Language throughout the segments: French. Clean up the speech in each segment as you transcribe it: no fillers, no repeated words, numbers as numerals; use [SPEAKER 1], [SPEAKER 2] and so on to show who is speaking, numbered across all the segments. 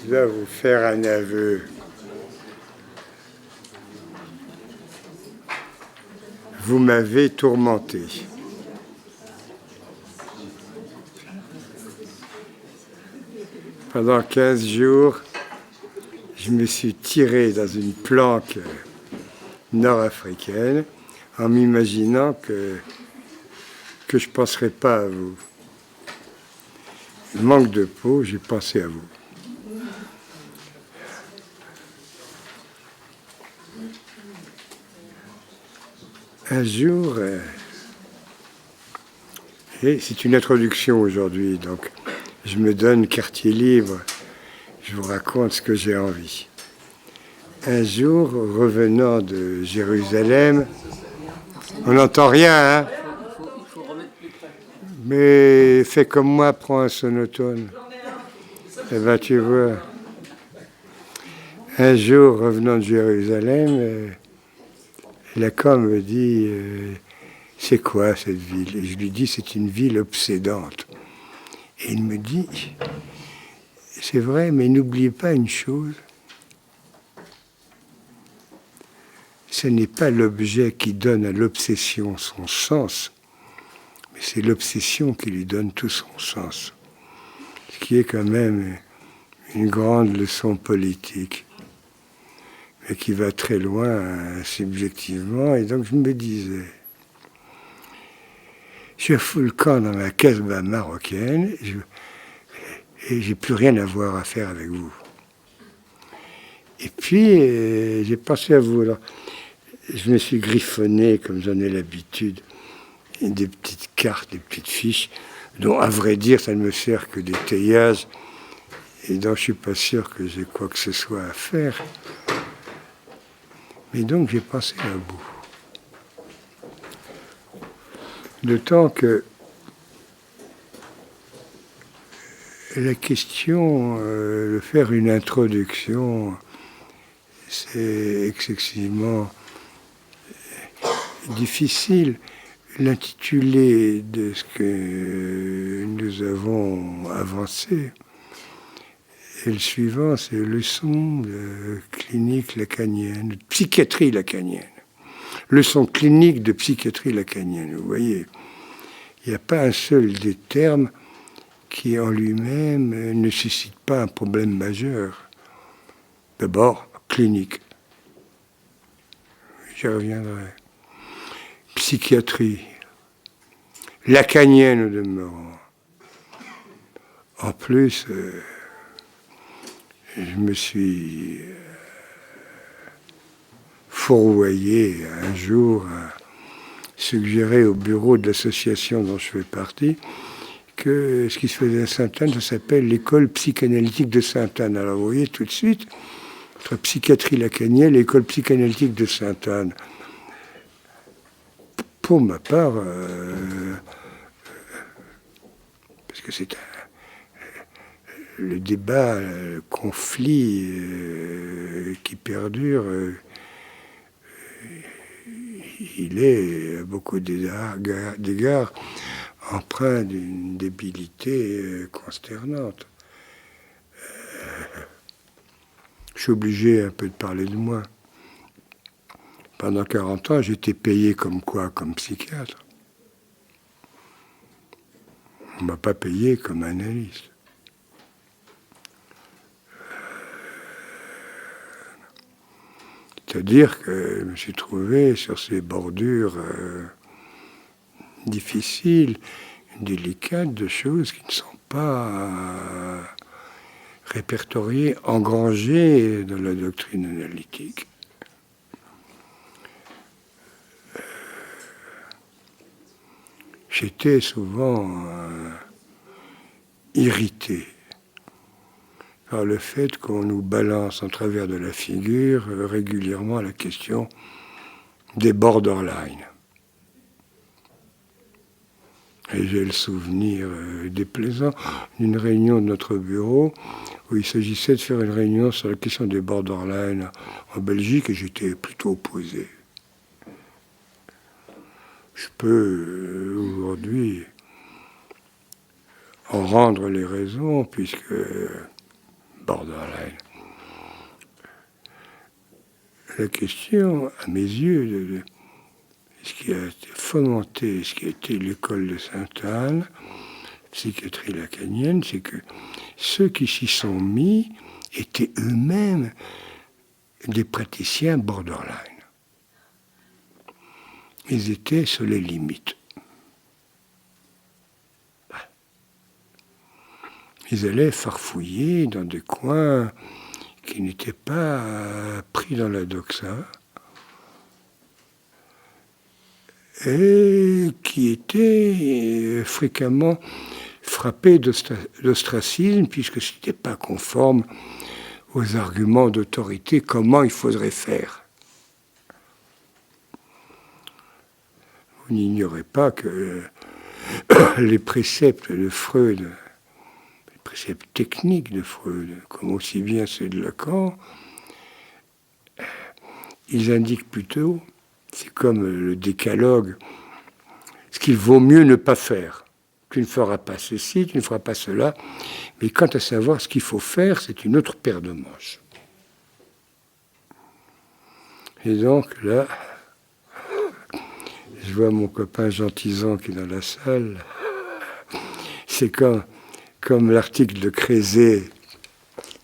[SPEAKER 1] Je dois vous faire un aveu. Vous m'avez tourmenté. Pendant 15 jours, je me suis tiré dans une planque nord-africaine en m'imaginant que je ne penserais pas à vous. Manque de peau, j'ai pensé à vous. Un jour, et c'est une introduction aujourd'hui, donc je me donne quartier libre, je vous raconte ce que j'ai envie. Un jour, revenant de Jérusalem, on n'entend rien, hein? Mais fais comme moi, prends un sonotone. Eh bien, tu vois. Un jour, revenant de Jérusalem, Lacan me dit c'est quoi cette ville? Et je lui dis c'est une ville obsédante. Et il me dit c'est vrai, mais n'oubliez pas une chose, ce n'est pas l'objet qui donne à l'obsession son sens, mais c'est l'obsession qui lui donne tout son sens. Ce qui est quand même une grande leçon politique, mais qui va très loin subjectivement. Et donc je me disais, je fous le camp dans ma casbah marocaine et j'ai plus rien à voir à faire avec vous. Et puis j'ai pensé à vous. Alors, je me suis griffonné, comme j'en ai l'habitude, des petites cartes, des petites fiches, dont à vrai dire ça ne me sert que d'étayage et dont je ne suis pas sûr que j'ai quoi que ce soit à faire. Mais donc j'ai pensé à vous. D'autant que la question de faire une introduction, c'est excessivement difficile. L'intitulé de ce que nous avons avancé est le suivant, c'est leçon de clinique lacanienne, de psychiatrie lacanienne. Leçon clinique de psychiatrie lacanienne, vous voyez. Il n'y a pas un seul des termes qui en lui-même ne suscite pas un problème majeur. D'abord, clinique. J'y reviendrai. Psychiatrie. Lacanienne au demeurant. En plus, je me suis fourvoyé un jour à suggérer au bureau de l'association dont je fais partie que ce qui se faisait à Sainte-Anne, ça s'appelle l'école psychanalytique de Sainte-Anne. Alors vous voyez tout de suite, entre psychiatrie lacanienne et l'école psychanalytique de Sainte-Anne. Pour ma part, parce que c'est le débat, le conflit qui perdure, il est à beaucoup d'égards empreint d'une débilité consternante. Je suis obligé un peu de parler de moi. Pendant 40 ans, j'étais payé comme quoi? Comme psychiatre. On ne m'a pas payé comme analyste. C'est-à-dire que je me suis trouvé sur ces bordures difficiles, délicates, de choses qui ne sont pas répertoriées, engrangées dans la doctrine analytique. J'étais souvent irrité par le fait qu'on nous balance en travers de la figure régulièrement la question des borderline. Et j'ai le souvenir déplaisant d'une réunion de notre bureau où il s'agissait de faire une réunion sur la question des borderline en Belgique et j'étais plutôt opposé. Je peux aujourd'hui en rendre les raisons puisque borderline. La question, à mes yeux, de ce qui a été fomenté, ce qui a été l'école de Sainte-Anne, psychiatrie lacanienne, c'est que ceux qui s'y sont mis étaient eux-mêmes des praticiens borderline. Ils étaient sur les limites. Ils allaient farfouiller dans des coins qui n'étaient pas pris dans la doxa et qui étaient fréquemment frappés d'ostracisme puisque ce n'était pas conforme aux arguments d'autorité, comment il faudrait faire. Vous n'ignorez pas que les préceptes de Freud, les préceptes techniques de Freud, comme aussi bien ceux de Lacan, ils indiquent plutôt, c'est comme le décalogue, ce qu'il vaut mieux ne pas faire. Tu ne feras pas ceci, tu ne feras pas cela, mais quant à savoir ce qu'il faut faire, c'est une autre paire de manches. Et donc là, je vois mon copain Jean Tizan qui est dans la salle. C'est comme l'article de Crézé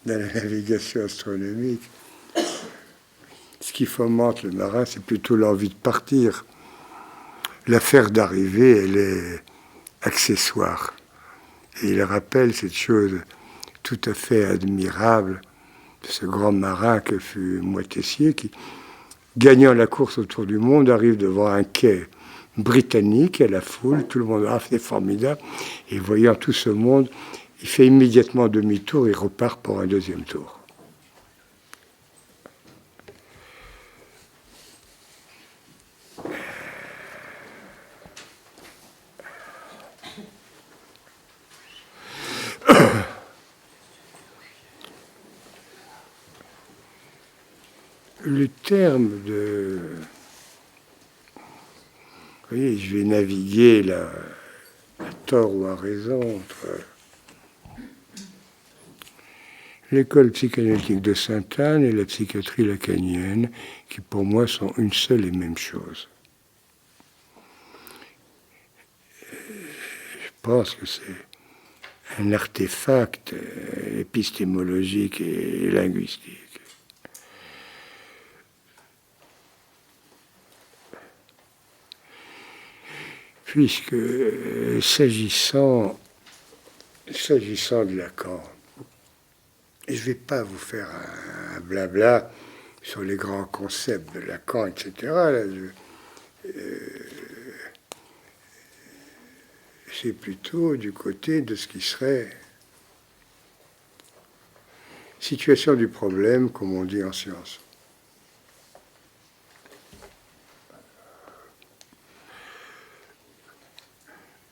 [SPEAKER 1] dans la navigation astronomique. Ce qui fomente le marin, c'est plutôt l'envie de partir. L'affaire d'arriver, elle est accessoire. Et il rappelle cette chose tout à fait admirable de ce grand marin que fut Moitessier, qui, gagnant la course autour du monde, arrive devant un quai britannique, à la foule, tout le monde, ah, c'est formidable, et voyant tout ce monde, il fait immédiatement demi-tour, il repart pour un deuxième tour. Le terme de... Vous voyez, je vais naviguer là, à tort ou à raison entre l'école psychanalytique de Sainte-Anne et la psychiatrie lacanienne, qui pour moi sont une seule et même chose. Je pense que c'est un artefact épistémologique et linguistique. Puisque s'agissant de Lacan, et je ne vais pas vous faire un blabla sur les grands concepts de Lacan, etc. Là, c'est plutôt du côté de ce qui serait situation du problème, comme on dit en science.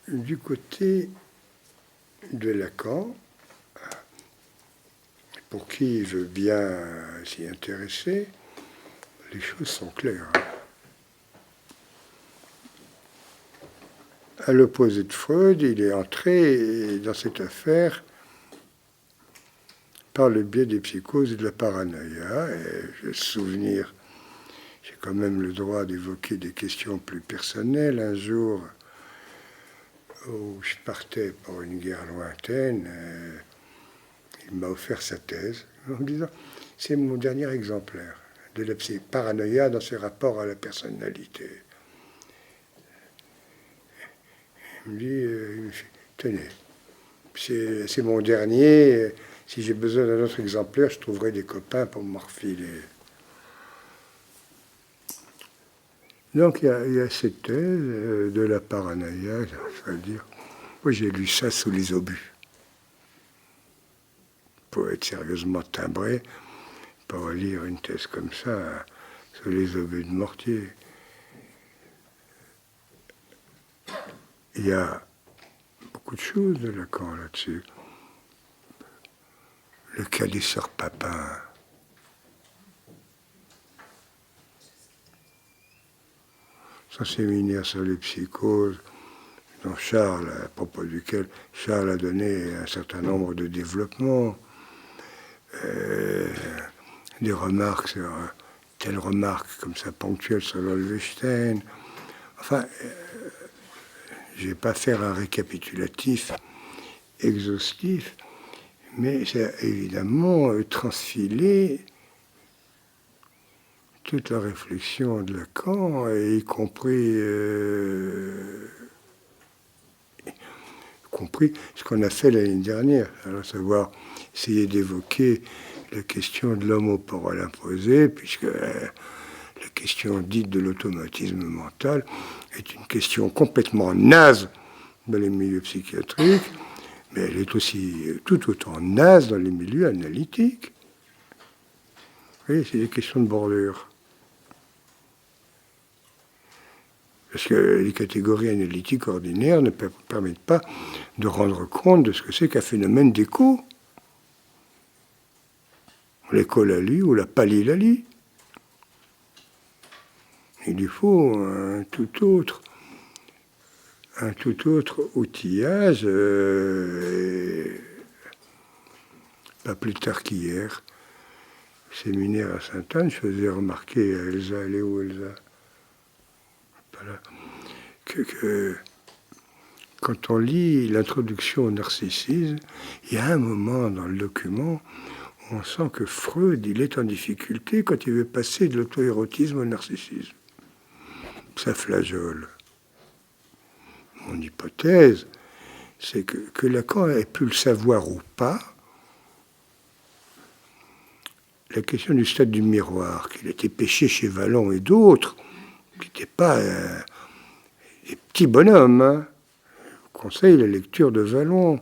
[SPEAKER 1] Du côté de Lacan, pour qui veut bien s'y intéresser, les choses sont claires. À l'opposé de Freud, il est entré dans cette affaire par le biais des psychoses et de la paranoïa. Et je me souvenir, j'ai quand même le droit d'évoquer des questions plus personnelles. Un jour, où je partais pour une guerre lointaine, il m'a offert sa thèse en me disant c'est mon dernier exemplaire de la paranoïa dans ses rapports à la personnalité. Il me dit tenez, c'est mon dernier, si j'ai besoin d'un autre exemplaire, je trouverai des copains pour me refiler. Donc il y a cette thèse de la paranoïa, je vais le dire. Moi j'ai lu ça sous les obus. Pour être sérieusement timbré, pour lire une thèse comme ça sous les obus de Mortier. Il y a beaucoup de choses de Lacan là-dessus. Le cas des sœurs Papin. Son séminaire sur les psychoses, dont Charles, à propos duquel Charles a donné un certain nombre de développements. des remarques sur telle remarque comme ça ponctuelle sur Wolfenstein. Enfin, je ne vais pas faire un récapitulatif exhaustif, mais c'est évidemment transfilé toute la réflexion de Lacan, y compris ce qu'on a fait l'année dernière, à savoir essayer d'évoquer la question de l'homme au parole imposé, puisque la question dite de l'automatisme mental est une question complètement naze dans les milieux psychiatriques, mais elle est aussi tout autant naze dans les milieux analytiques. Vous voyez, c'est des questions de bordure. Parce que les catégories analytiques ordinaires ne permettent pas de rendre compte de ce que c'est qu'un phénomène d'écho. L'écholalie ou la palilalie. Il lui faut un tout autre outillage. Pas plus tard qu'hier, séminaire à Sainte-Anne, je faisais remarquer à Elsa, elle est où Elsa ? Voilà. Que quand on lit l'introduction au narcissisme, il y a un moment dans le document où on sent que Freud, il est en difficulté quand il veut passer de l'auto-érotisme au narcissisme. Ça flageole. Mon hypothèse, c'est que Lacan ait pu le savoir ou pas, la question du stade du miroir, qu'il était péché chez Vallon et d'autres, qui n'étaient pas des petits bonhommes. Hein. Je conseille la lecture de Vallon.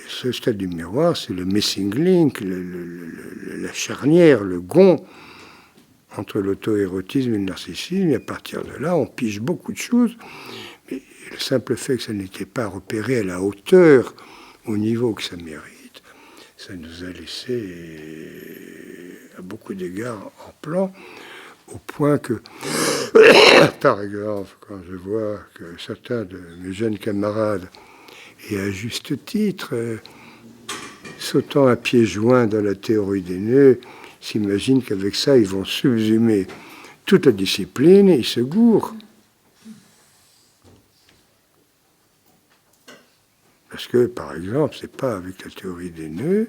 [SPEAKER 1] Ce stade du miroir, c'est le missing link, la charnière, le gond entre l'auto-érotisme et le narcissisme. Et à partir de là, on pige beaucoup de choses. Mais le simple fait que ça n'était pas repéré à la hauteur, au niveau que ça mérite, ça nous a laissé à beaucoup d'égards en plan, au point que, par exemple, quand je vois que certains de mes jeunes camarades, et à juste titre, sautant à pieds joints dans la théorie des nœuds, s'imaginent qu'avec ça, ils vont subsumer toute la discipline et ils se gourrent. Parce que, par exemple, c'est pas avec la théorie des nœuds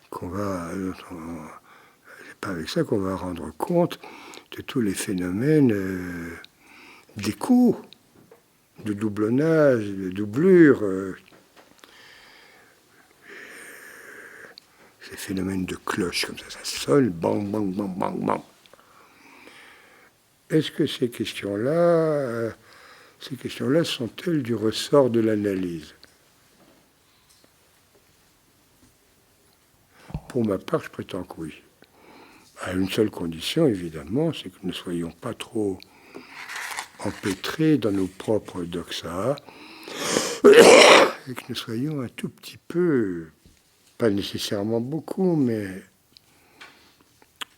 [SPEAKER 1] qu'on va... c'est pas avec ça qu'on va rendre compte de tous les phénomènes d'écho, de doublonnage, de doublure, ces phénomènes de cloche, comme ça sonne, bang, bang, bang, bang, bang. Est-ce que ces questions-là sont-elles du ressort de l'analyse ? Pour ma part, je prétends que oui. À une seule condition, évidemment, c'est que nous ne soyons pas trop empêtrés dans nos propres doxas et que nous soyons un tout petit peu, pas nécessairement beaucoup, mais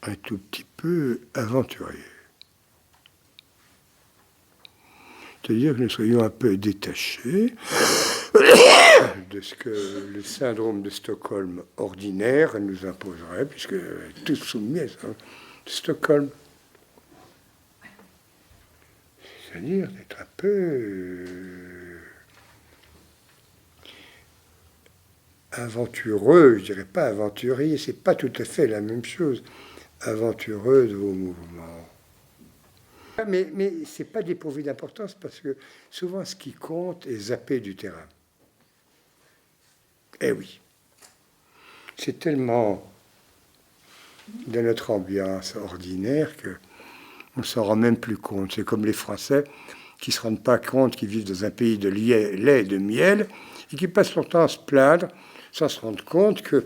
[SPEAKER 1] un tout petit peu aventuriers. C'est-à-dire que nous soyons un peu détachés de ce que le syndrome de Stockholm ordinaire nous imposerait, puisque tous soumis à ça, de Stockholm. C'est-à-dire d'être un peu aventureux, je dirais pas aventurier, c'est pas tout à fait la même chose, aventureux de vos mouvements. Mais ce n'est pas dépourvu d'importance parce que souvent ce qui compte est zappé du terrain. Eh oui, c'est tellement de notre ambiance ordinaire qu'on ne s'en rend même plus compte. C'est comme les Français qui ne se rendent pas compte qu'ils vivent dans un pays de lait et de miel et qui passent leur temps à se plaindre sans se rendre compte que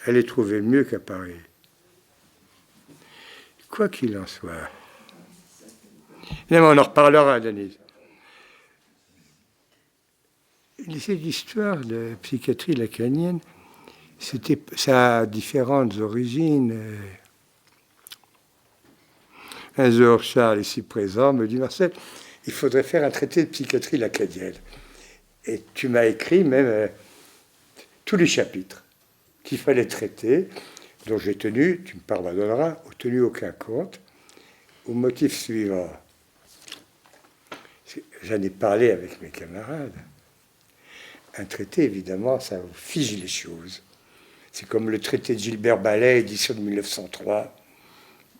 [SPEAKER 1] elle est trouvée mieux qu'à Paris. Quoi qu'il en soit. Mais on en reparlera, Denise. Cette histoire de psychiatrie lacanienne, ça a différentes origines. Un jour, Charles, ici présent, me dit, Marcel, il faudrait faire un traité de psychiatrie lacanienne. Et tu m'as écrit même tous les chapitres qu'il fallait traiter, dont j'ai tenu, tu me pardonneras, tenu aucun compte, au motif suivant. J'en ai parlé avec mes camarades. Un traité, évidemment, ça fige les choses. C'est comme le traité de Gilbert Ballet, édition de 1903.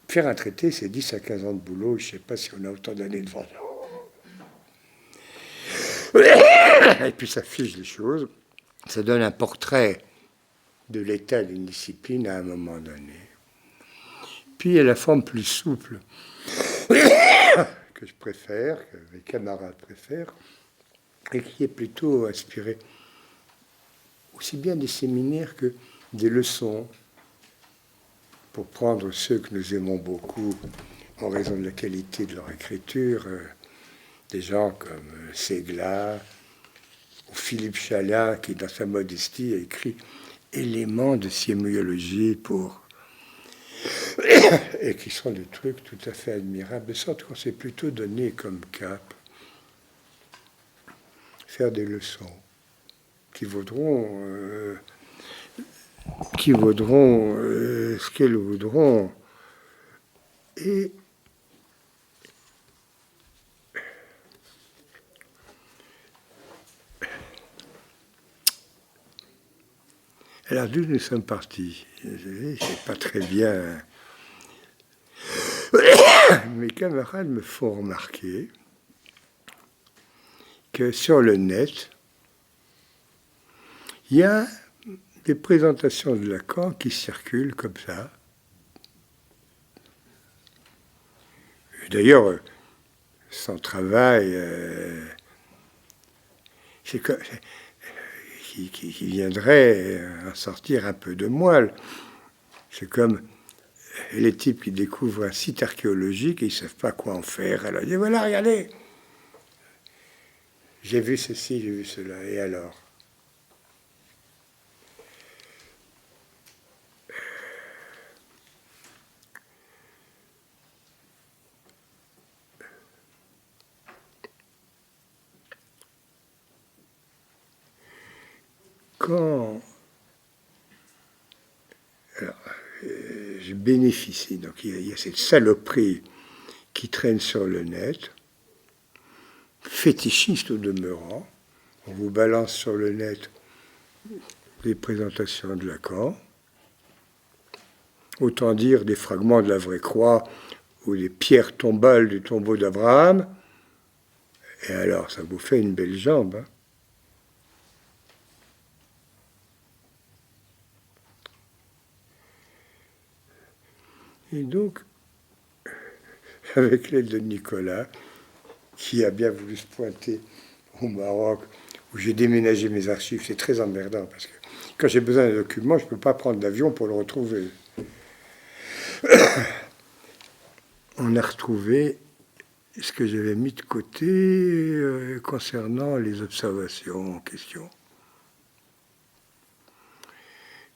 [SPEAKER 1] Faire un traité, c'est 10 à 15 ans de boulot. Je ne sais pas si on a autant d'années devant nous. Et puis ça fige les choses. Ça donne un portrait de l'état d'une discipline à un moment donné. Puis il y a la forme plus souple que je préfère, que mes camarades préfèrent, et qui est plutôt inspirée aussi bien des séminaires que des leçons, pour prendre ceux que nous aimons beaucoup en raison de la qualité de leur écriture, des gens comme Ségla ou Philippe Chalat, qui dans sa modestie a écrit éléments de sémiologie pour et qui sont des trucs tout à fait admirables, de sorte qu'on s'est plutôt donné comme cap faire des leçons qui vaudront ce qu'elles voudront. Et alors d'où nous sommes partis, je ne sais pas très bien. Mes camarades me font remarquer que sur le net, il y a des présentations de Lacan qui circulent comme ça. D'ailleurs, son travail qui viendrait en sortir un peu de moelle. C'est comme les types qui découvrent un site archéologique et ils ne savent pas quoi en faire. Alors ils disent, voilà, regardez, j'ai vu ceci, j'ai vu cela, et alors? Quand je bénéficie, donc il y a cette saloperie qui traîne sur le net, fétichiste au demeurant, on vous balance sur le net des présentations de Lacan, autant dire des fragments de la vraie croix ou des pierres tombales du tombeau d'Abraham, et alors ça vous fait une belle jambe, hein. Et donc, avec l'aide de Nicolas, qui a bien voulu se pointer au Maroc, où j'ai déménagé mes archives, c'est très emmerdant, parce que quand j'ai besoin d'un document, je ne peux pas prendre d'avion pour le retrouver. On a retrouvé ce que j'avais mis de côté concernant les observations en question.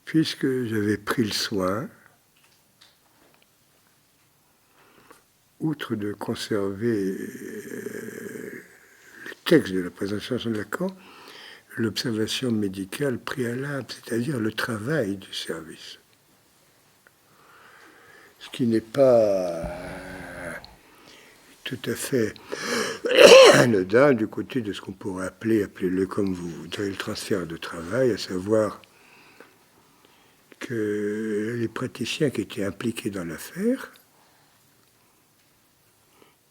[SPEAKER 1] Puisque j'avais pris le soin, outre de conserver le texte de la présentation de Lacan, l'observation médicale préalable, c'est-à-dire le travail du service. Ce qui n'est pas tout à fait anodin du côté de ce qu'on pourrait appelez-le comme vous voudrez, le transfert de travail, à savoir que les praticiens qui étaient impliqués dans l'affaire,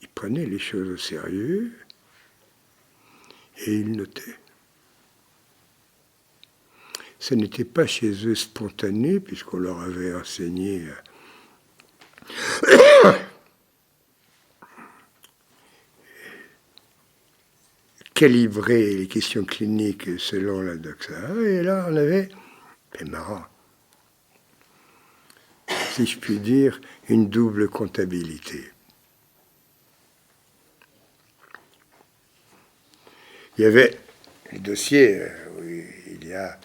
[SPEAKER 1] ils prenaient les choses au sérieux et ils notaient. Ce n'était pas chez eux spontané, puisqu'on leur avait enseigné calibrer les questions cliniques selon la doxa. Et là, on avait, c'est marrant, si je puis dire, une double comptabilité. Il y avait les dossiers où il y a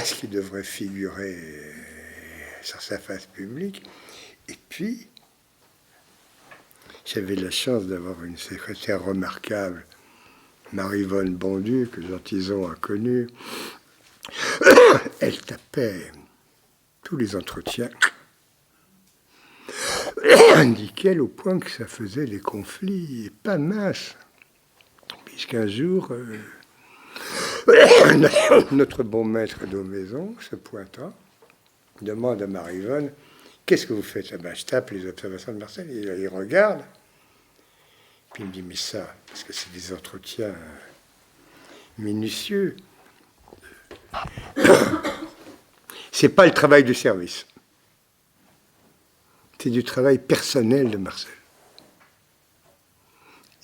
[SPEAKER 1] ce qui devrait figurer sur sa face publique. Et puis, j'avais la chance d'avoir une secrétaire remarquable, Marie-Vonne Bondu, que Jean Tison a connue, Elle tapait tous les entretiens, nickel, au point que ça faisait des conflits pas minces. Puisqu'un jour, notre bon maître de maison, se pointant, demande à Marie-Yvonne: qu'est-ce que vous faites? Ah ben, je tape les observations de Marcel. Il regarde. Puis il me dit: mais ça, parce que c'est des entretiens minutieux, c'est pas le travail de service. C'est du travail personnel de Marcel.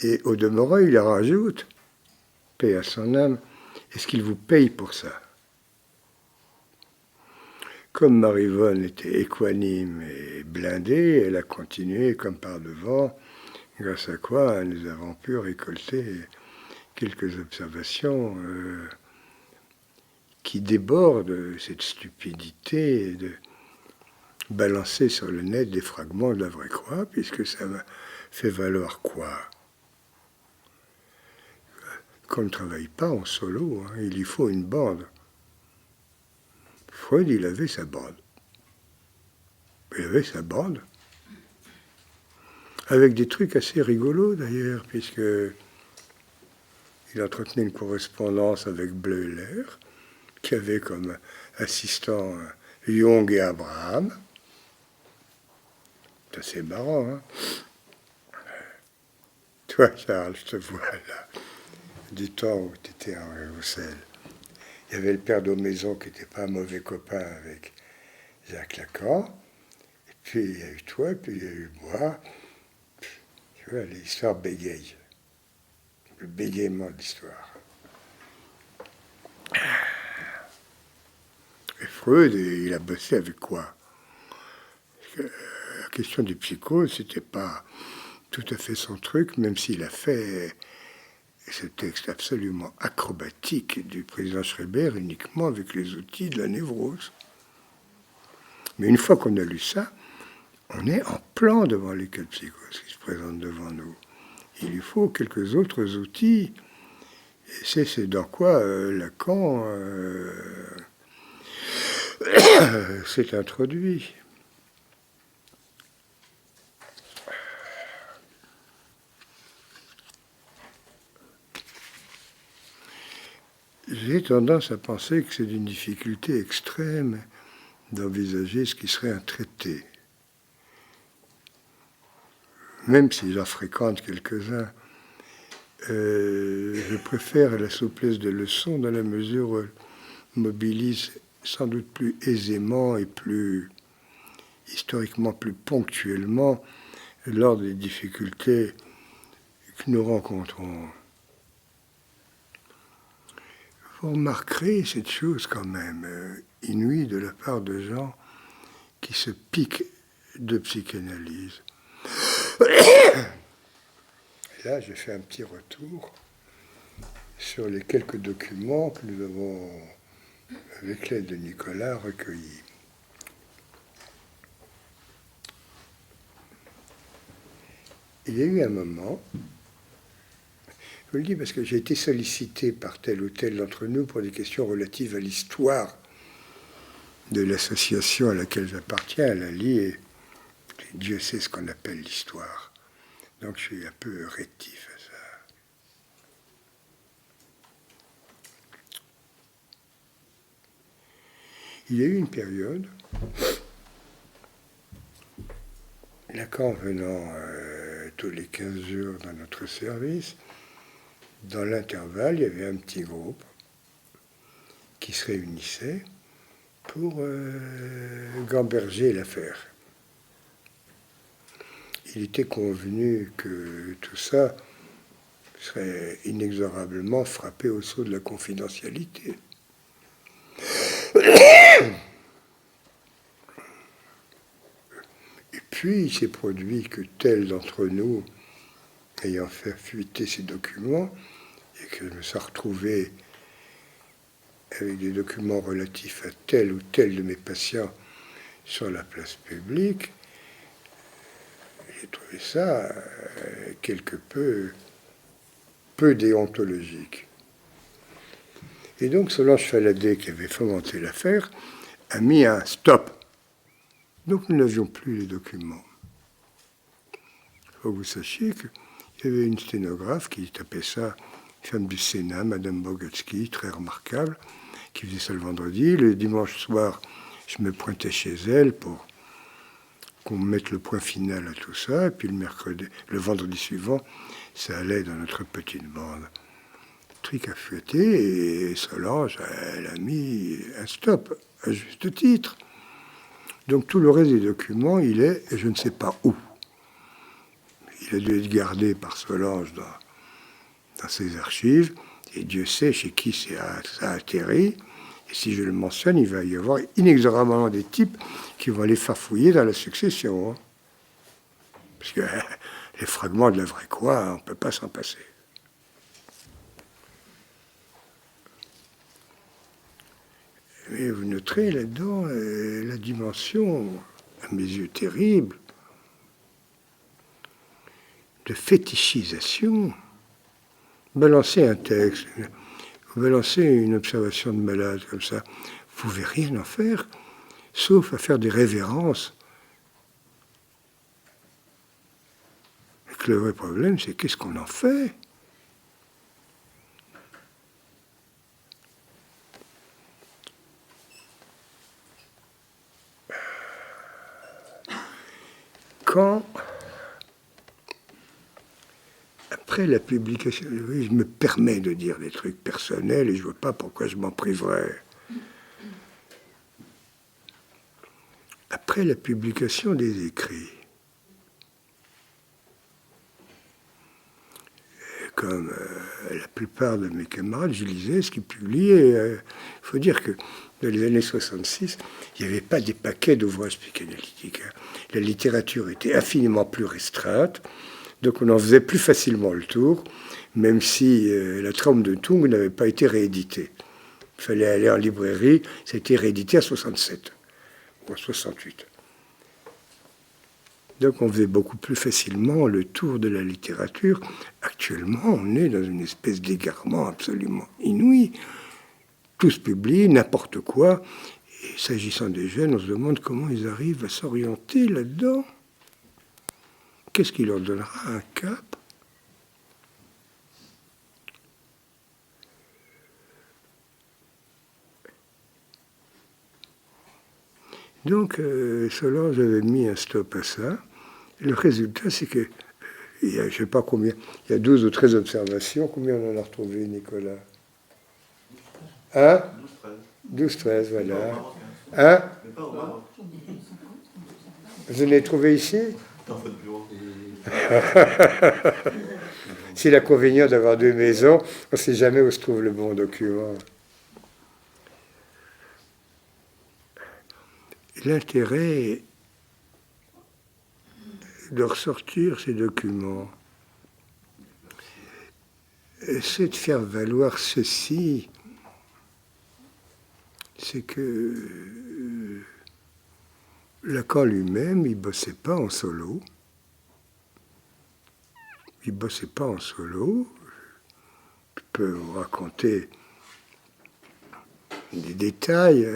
[SPEAKER 1] Et au demeurant, il rajoute, paix à son âme, est-ce qu'il vous paye pour ça? Comme Marie-Yvonne était équanime et blindée, elle a continué comme par devant, grâce à quoi nous avons pu récolter quelques observations qui débordent cette stupidité de balancer sur le net des fragments de la vraie croix, puisque ça m'a fait valoir quoi? Qu'on ne travaille pas en solo, hein, il y faut une bande. Freud, il avait sa bande. Il avait sa bande, avec des trucs assez rigolos d'ailleurs, puisque il entretenait une correspondance avec Bleuler, qui avait comme assistant Jung et Abraham. C'est assez marrant, hein? Toi, Charles, je te vois là, du temps où tu étais à Roussel. Il y avait le père d'Aumaison qui n'était pas un mauvais copain avec Jacques Lacan. Et puis il y a eu toi, et puis il y a eu moi. Tu vois, l'histoire bégaye. Le bégaiement de l'histoire. Et Freud, il a bossé avec quoi? La question du psychose, c'était pas tout à fait son truc, même s'il a fait ce texte absolument acrobatique du président Schreiber uniquement avec les outils de la névrose. Mais une fois qu'on a lu ça, on est en plan devant les cas de psychose qui se présentent devant nous. Il lui faut quelques autres outils. Et c'est dans quoi Lacan s'est introduit. J'ai tendance à penser que c'est d'une difficulté extrême d'envisager ce qui serait un traité. Même si j'en fréquente quelques-uns, je préfère la souplesse de leçon dans la mesure où elle mobilise sans doute plus aisément et plus historiquement plus ponctuellement lors des difficultés que nous rencontrons. Vous remarquerez cette chose quand même inouïe de la part de gens qui se piquent de psychanalyse. Et là, je fais un petit retour sur les quelques documents que nous avons, avec l'aide de Nicolas, recueillis. Il y a eu un moment, je vous le dis parce que j'ai été sollicité par tel ou tel d'entre nous pour des questions relatives à l'histoire de l'association à laquelle j'appartiens, à la LI, et Dieu sait ce qu'on appelle l'histoire. Donc je suis un peu rétif à ça. Il y a eu une période, Lacan venant tous les 15 jours dans notre service, dans l'intervalle, il y avait un petit groupe qui se réunissait pour gamberger l'affaire. Il était convenu que tout ça serait inexorablement frappé au sceau de la confidentialité. Et puis, il s'est produit que tel d'entre nous, ayant fait fuiter ces documents, et que je me suis retrouvé avec des documents relatifs à tel ou tel de mes patients sur la place publique, j'ai trouvé ça quelque peu déontologique. Et donc Solange Faladé, qui avait fomenté l'affaire, a mis un stop. Donc nous n'avions plus les documents. Il faut que vous sachiez qu'il y avait une sténographe qui tapait ça, une femme du Sénat, Madame Bogatsky, très remarquable, qui faisait ça le vendredi. Le dimanche soir, je me pointais chez elle pour qu'on mette le point final à tout ça. Et puis le vendredi suivant, ça allait dans notre petite bande. Tric à fouetter, et Solange, elle a mis un stop, à juste titre. Donc tout le reste des documents, il est, je ne sais pas où. Il a dû être gardé par Solange dans ses archives, et Dieu sait chez qui ça a atterri. Et si je le mentionne, il va y avoir inexorablement des types qui vont aller farfouiller dans la succession. Hein. Parce que les fragments de la vraie croix, on ne peut pas s'en passer. Mais vous noterez là-dedans la dimension, à mes yeux terrible, de fétichisation. Balancer un texte, vous balancez une observation de malade comme ça, vous ne pouvez rien en faire, sauf à faire des révérences. Et que le vrai problème, c'est qu'est-ce qu'on en fait ? Quand, après la publication, je me permets de dire des trucs personnels et je ne vois pas pourquoi je m'en priverais. Après la publication des écrits, comme la plupart de mes camarades, je lisais ce qu'ils publiaient. Il faut dire que dans les années 66, il n'y avait pas des paquets d'ouvrages psychanalytiques. Hein. La littérature était infiniment plus restreinte, donc on en faisait plus facilement le tour, même si la Traume de Tung n'avait pas été rééditée. Il fallait aller en librairie, ça a été réédité à 67 ou à 68. Donc on faisait beaucoup plus facilement le tour de la littérature. Actuellement, on est dans une espèce d'égarement absolument inouï. Tout se publie, n'importe quoi. Et s'agissant des jeunes, on se demande comment ils arrivent à s'orienter là-dedans. Qu'est-ce qui leur donnera un cap ? Donc, Solange avait mis un stop à ça. Et le résultat, c'est que, il y a, je ne sais pas combien, il y a 12 ou 13 observations. Combien on en a retrouvé, Nicolas ? Hein ? 12, 13, voilà. Hein ? Vous en avez trouvé ici ? C'est l'inconvénient d'avoir deux maisons, on ne sait jamais où se trouve le bon document. L'intérêt de ressortir ces documents, c'est de faire valoir ceci, c'est que Lacan lui-même, il ne bossait pas en solo. Il ne bossait pas en solo. Je peux vous raconter des détails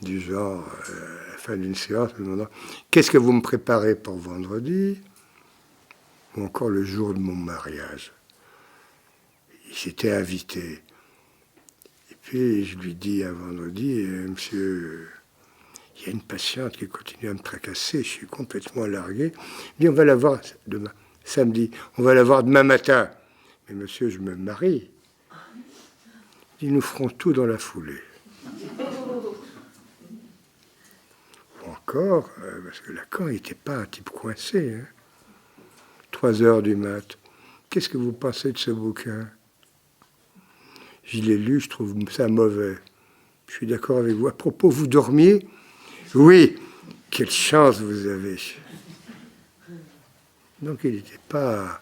[SPEAKER 1] du genre, à la fin d'une séance, me demandant qu'est-ce que vous me préparez pour vendredi, ou encore le jour de mon mariage. Il s'était invité. Et puis je lui dis un vendredi, monsieur, il y a une patiente qui continue à me tracasser, je suis complètement largué. Il dit, on va la voir demain, samedi, on va la voir demain matin. Mais monsieur, je me marie. Ils nous feront tout dans la foulée. Encore, parce que Lacan n'était pas un type coincé. Hein. 3 heures du mat. Qu'est-ce que vous pensez de ce bouquin ? Je l'ai lu, je trouve ça mauvais. Je suis d'accord avec vous. À propos, vous dormiez ? Oui, quelle chance vous avez. Donc il n'était pas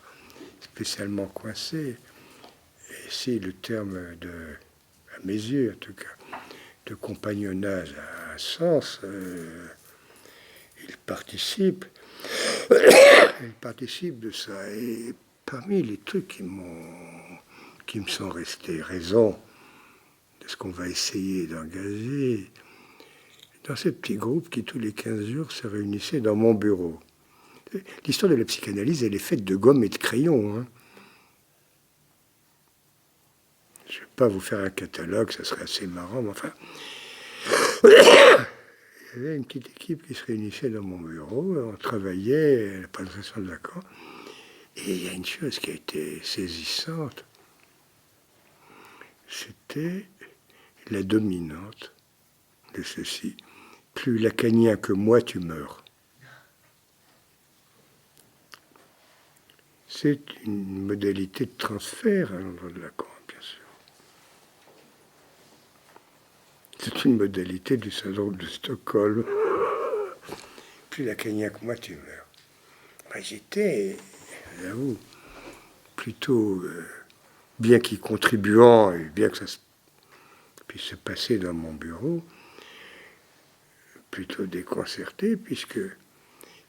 [SPEAKER 1] spécialement coincé. Et si le terme de, à mes yeux en tout cas, de compagnonnage a un sens, il participe de ça. Et parmi les trucs qui me sont restés, raison de ce qu'on va essayer d'engager dans ce petit groupe qui, tous les 15 jours, se réunissait dans mon bureau. L'histoire de la psychanalyse, elle est faite de gomme et de crayon. Hein. Je ne vais pas vous faire un catalogue, ça serait assez marrant, mais enfin... Il y avait une petite équipe qui se réunissait dans mon bureau, on travaillait à la présentation de Lacan. Et il y a une chose qui a été saisissante, c'était la dominante de ceci. Plus lacanien que moi, tu meurs. C'est une modalité de transfert à l'endroit de Lacan, bien sûr. C'est une modalité du syndrome de Stockholm. Plus lacanien que moi, tu meurs. Ben, j'étais, j'avoue, plutôt, bien qu'y contribuant, et bien que ça puisse se passer dans mon bureau, plutôt déconcerté, puisqu'il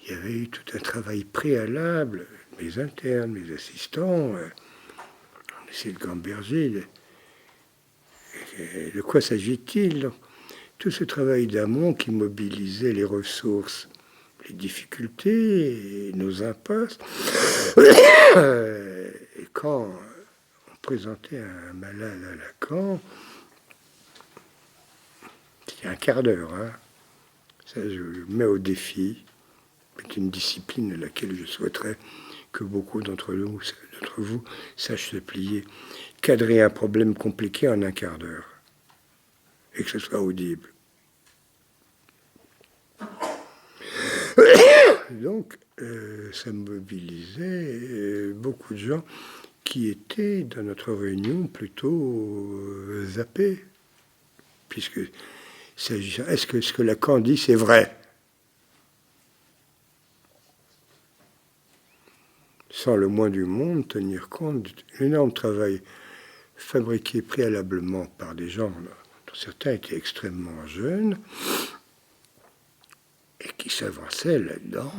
[SPEAKER 1] y avait eu tout un travail préalable, mes internes, mes assistants, on essayait de gamberger. De quoi s'agit-il? Tout ce travail d'amont qui mobilisait les ressources, les difficultés, nos impasses. Et quand on présentait un malade à Lacan, c'était un quart d'heure. Hein. Ça, je le mets au défi. C'est une discipline à laquelle je souhaiterais que beaucoup d'entre vous sachent se plier. Cadrer un problème compliqué en un quart d'heure. Et que ce soit audible. Donc, ça mobilisait beaucoup de gens qui étaient dans notre réunion plutôt zappés. Puisque, est-ce que ce que Lacan dit, c'est vrai? Sans le moins du monde tenir compte de l'énorme travail fabriqué préalablement par des gens dont certains étaient extrêmement jeunes et qui s'avançaient là-dedans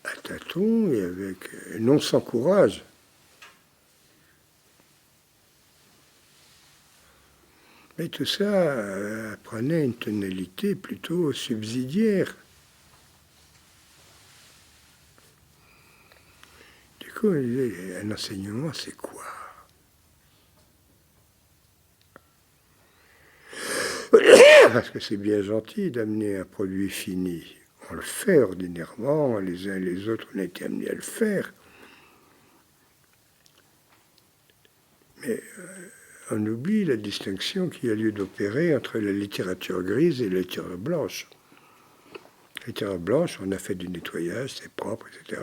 [SPEAKER 1] à tâtons et avec non sans courage. Mais tout ça prenait une tonalité plutôt subsidiaire. Du coup, un enseignement, c'est quoi? Parce que c'est bien gentil d'amener un produit fini. On le fait ordinairement, les uns et les autres, on a été amenés à le faire. Mais on oublie la distinction qui a lieu d'opérer entre la littérature grise et la littérature blanche. La littérature blanche, on a fait du nettoyage, c'est propre, etc.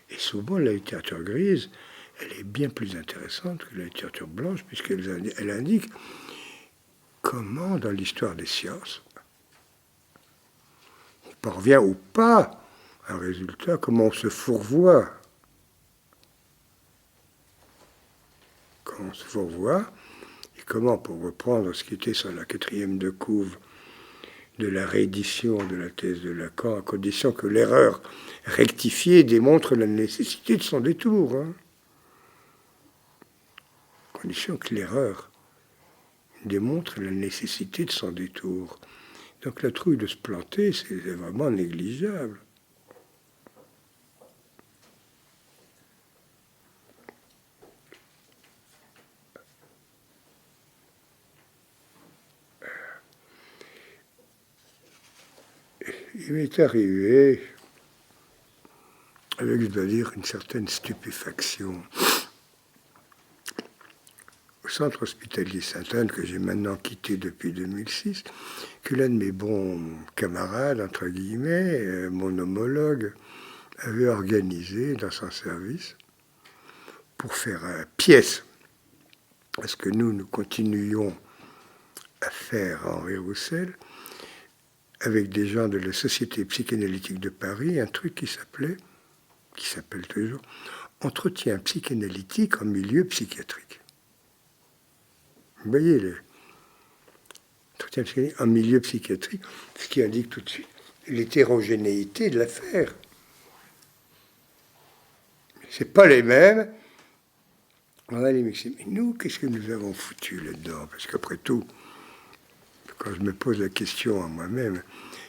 [SPEAKER 1] Et souvent, la littérature grise, elle est bien plus intéressante que la littérature blanche, puisqu'elle indique comment, dans l'histoire des sciences, on parvient ou pas à un résultat, comment on se fourvoie. Comment on se fourvoie, et comment, pour reprendre ce qui était sur la 4e de couve de la réédition de la thèse de Lacan, à condition que l'erreur rectifiée démontre la nécessité de son détour. Hein. À condition que l'erreur démontre la nécessité de son détour. Donc la trouille de se planter, c'est vraiment négligeable. Il m'est arrivé, avec, je dois dire, une certaine stupéfaction, au centre hospitalier Sainte-Anne, que j'ai maintenant quitté depuis 2006, que l'un de mes bons camarades, entre guillemets, mon homologue, avait organisé dans son service pour faire pièce à ce que nous continuions à faire à Henri Roussel, avec des gens de la Société psychanalytique de Paris, un truc qui s'appelle toujours Entretien psychanalytique en milieu psychiatrique. Vous voyez, l'entretien psychanalytique en milieu psychiatrique, ce qui indique tout de suite l'hétérogénéité de l'affaire. Ce n'est pas les mêmes Ouais, mais nous, qu'est-ce que nous avons foutu là-dedans? Parce qu'après tout, quand je me pose la question à moi-même,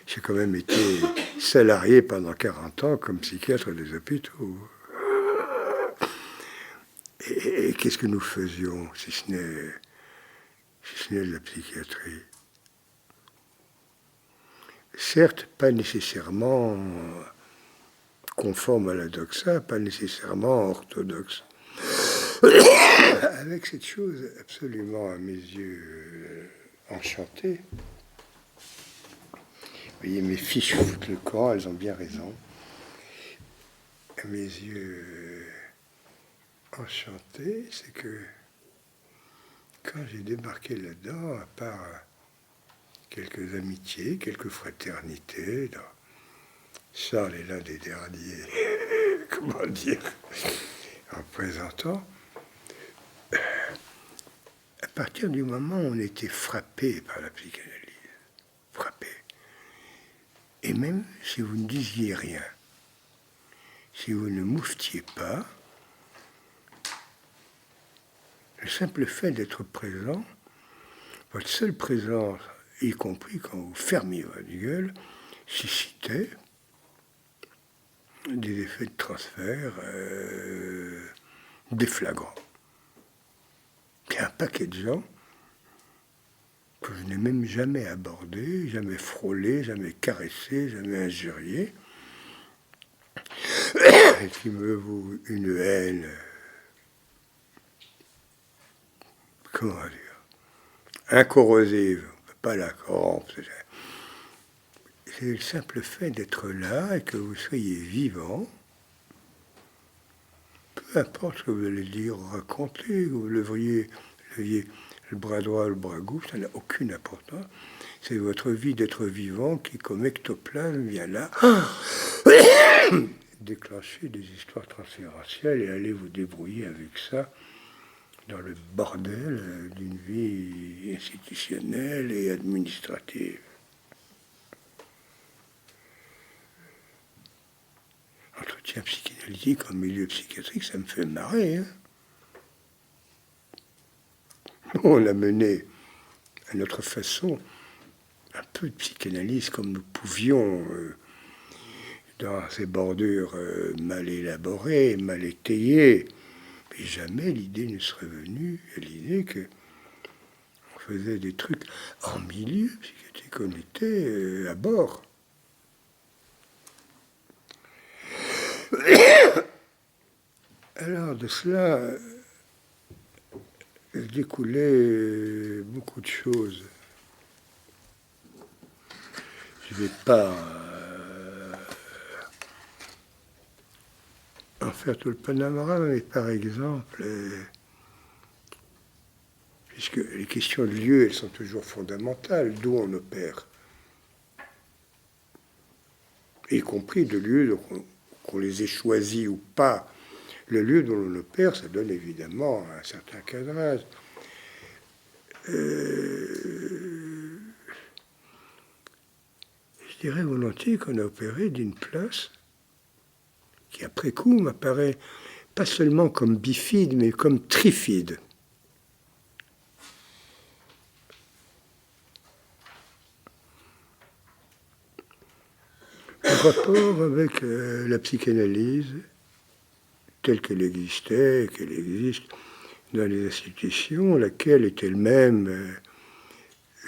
[SPEAKER 1] j'ai quand même été salarié pendant 40 ans comme psychiatre des hôpitaux. Et qu'est-ce que nous faisions, si ce n'est de la psychiatrie? Certes, pas nécessairement conforme à la doxa, pas nécessairement orthodoxe. Avec cette chose absolument, à mes yeux, enchantée. Vous voyez, mes fiches foutent le camp, elles ont bien raison. À mes yeux enchantés, c'est que quand j'ai débarqué là-dedans, à part quelques amitiés, quelques fraternités, Charles est l'un des derniers, comment dire, représentants, à partir du moment où on était frappé par la psychanalyse, frappé, et même si vous ne disiez rien, si vous ne mouftiez pas, le simple fait d'être présent, votre seule présence, y compris quand vous fermiez votre gueule, suscitait des effets de transfert déflagrants. Il y a un paquet de gens que je n'ai même jamais abordé, jamais frôlé, jamais caressé, jamais injurié, et qui me vouent une haine, comment dire, incorrosive, on ne peut pas la corrompre. C'est le simple fait d'être là et que vous soyez vivant, peu importe ce que vous allez dire, raconter, que vous leviez le bras droit ou le bras gauche, ça n'a aucune importance. C'est votre vie d'être vivant qui, comme ectoplasme, vient là déclencher des histoires transférentielles et aller vous débrouiller avec ça dans le bordel d'une vie institutionnelle et administrative. Entretien psychanalytique en milieu psychiatrique, ça me fait marrer. Hein. On a mené à notre façon un peu de psychanalyse comme nous pouvions dans ces bordures mal élaborées, mal étayées. Mais jamais l'idée ne serait venue à l'idée qu'on faisait des trucs en milieu psychiatrique, qu'on était à bord. Alors de cela découlait beaucoup de choses. Je ne vais pas en faire tout le panorama, mais par exemple, puisque les questions de lieu, elles sont toujours fondamentales, d'où on opère, y compris de lieux qu'on les ait choisis ou pas. Le lieu dont l'on opère, ça donne évidemment un certain cadrage. Je dirais volontiers qu'on a opéré d'une place qui, après coup, m'apparaît pas seulement comme bifide, mais comme trifide. En rapport avec la psychanalyse telle qu'elle existait, qu'elle existe dans les institutions, laquelle est elle-même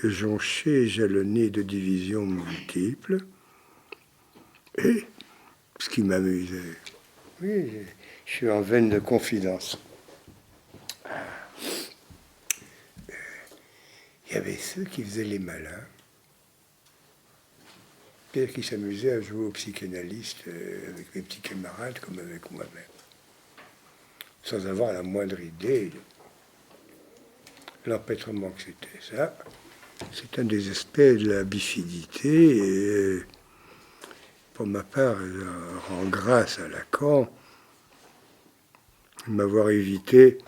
[SPEAKER 1] jonchée, jalonnée de divisions multiples. Et ce qui m'amusait, oui, je suis en veine de confidence. Il y avait ceux qui faisaient les malins, c'est-à-dire qui s'amusaient à jouer au psychanalyste avec mes petits camarades comme avec moi-même, sans avoir la moindre idée de l'empêtrement que c'était ça. C'est un des aspects de la bifidité et pour ma part, je rends grâce à Lacan de m'avoir évité,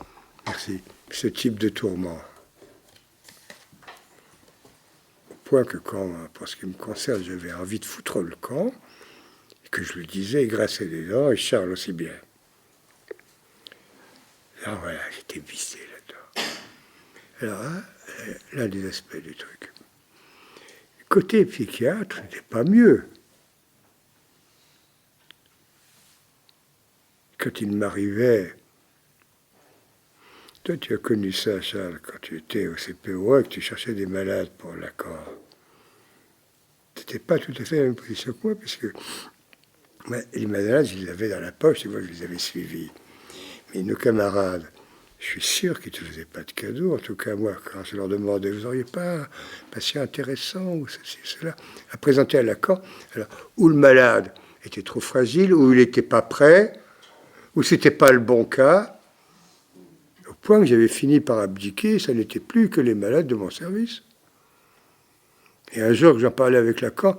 [SPEAKER 1] merci, ce type de tourment. Au point que quand, pour ce qui me concerne, j'avais envie de foutre le camp, et que je le disais, grincer des dents, et Charles aussi bien. Alors voilà, j'étais vissé là-dedans. Alors l'un des aspects du truc. Côté psychiatre, c'était pas mieux. Quand il m'arrivait, toi tu as connu ça, Charles, quand tu étais au CPO et que tu cherchais des malades pour l'accord. Tu n'étais pas tout à fait dans la même position que moi, parce que les malades, je les avais dans la poche, et moi je les avais suivis. Mais nos camarades, je suis sûr qu'ils ne te faisaient pas de cadeaux. En tout cas, moi, quand je leur demandais, vous n'auriez pas un patient intéressant ou ceci, cela, à présenter à l'accord, alors, ou le malade était trop fragile, ou il n'était pas prêt, ou c'était pas le bon cas, au point que j'avais fini par abdiquer, ça n'était plus que les malades de mon service. Et un jour que j'en parlais avec l'accord,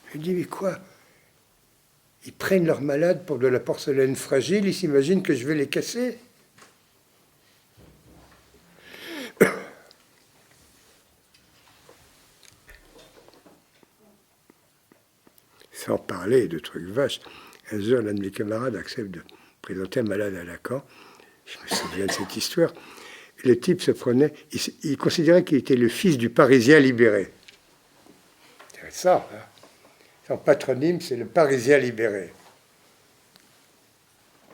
[SPEAKER 1] je lui dis, mais quoi? Ils prennent leurs malades pour de la porcelaine fragile, ils s'imaginent que je vais les casser. Sans parler de trucs vaches. Un jour, l'un de mes camarades accepte de présenter un malade à Lacan. Je me souviens de cette histoire. Le type se prenait, il considérait qu'il était le fils du Parisien libéré. C'est ça, hein. Son patronyme, c'est le Parisien libéré.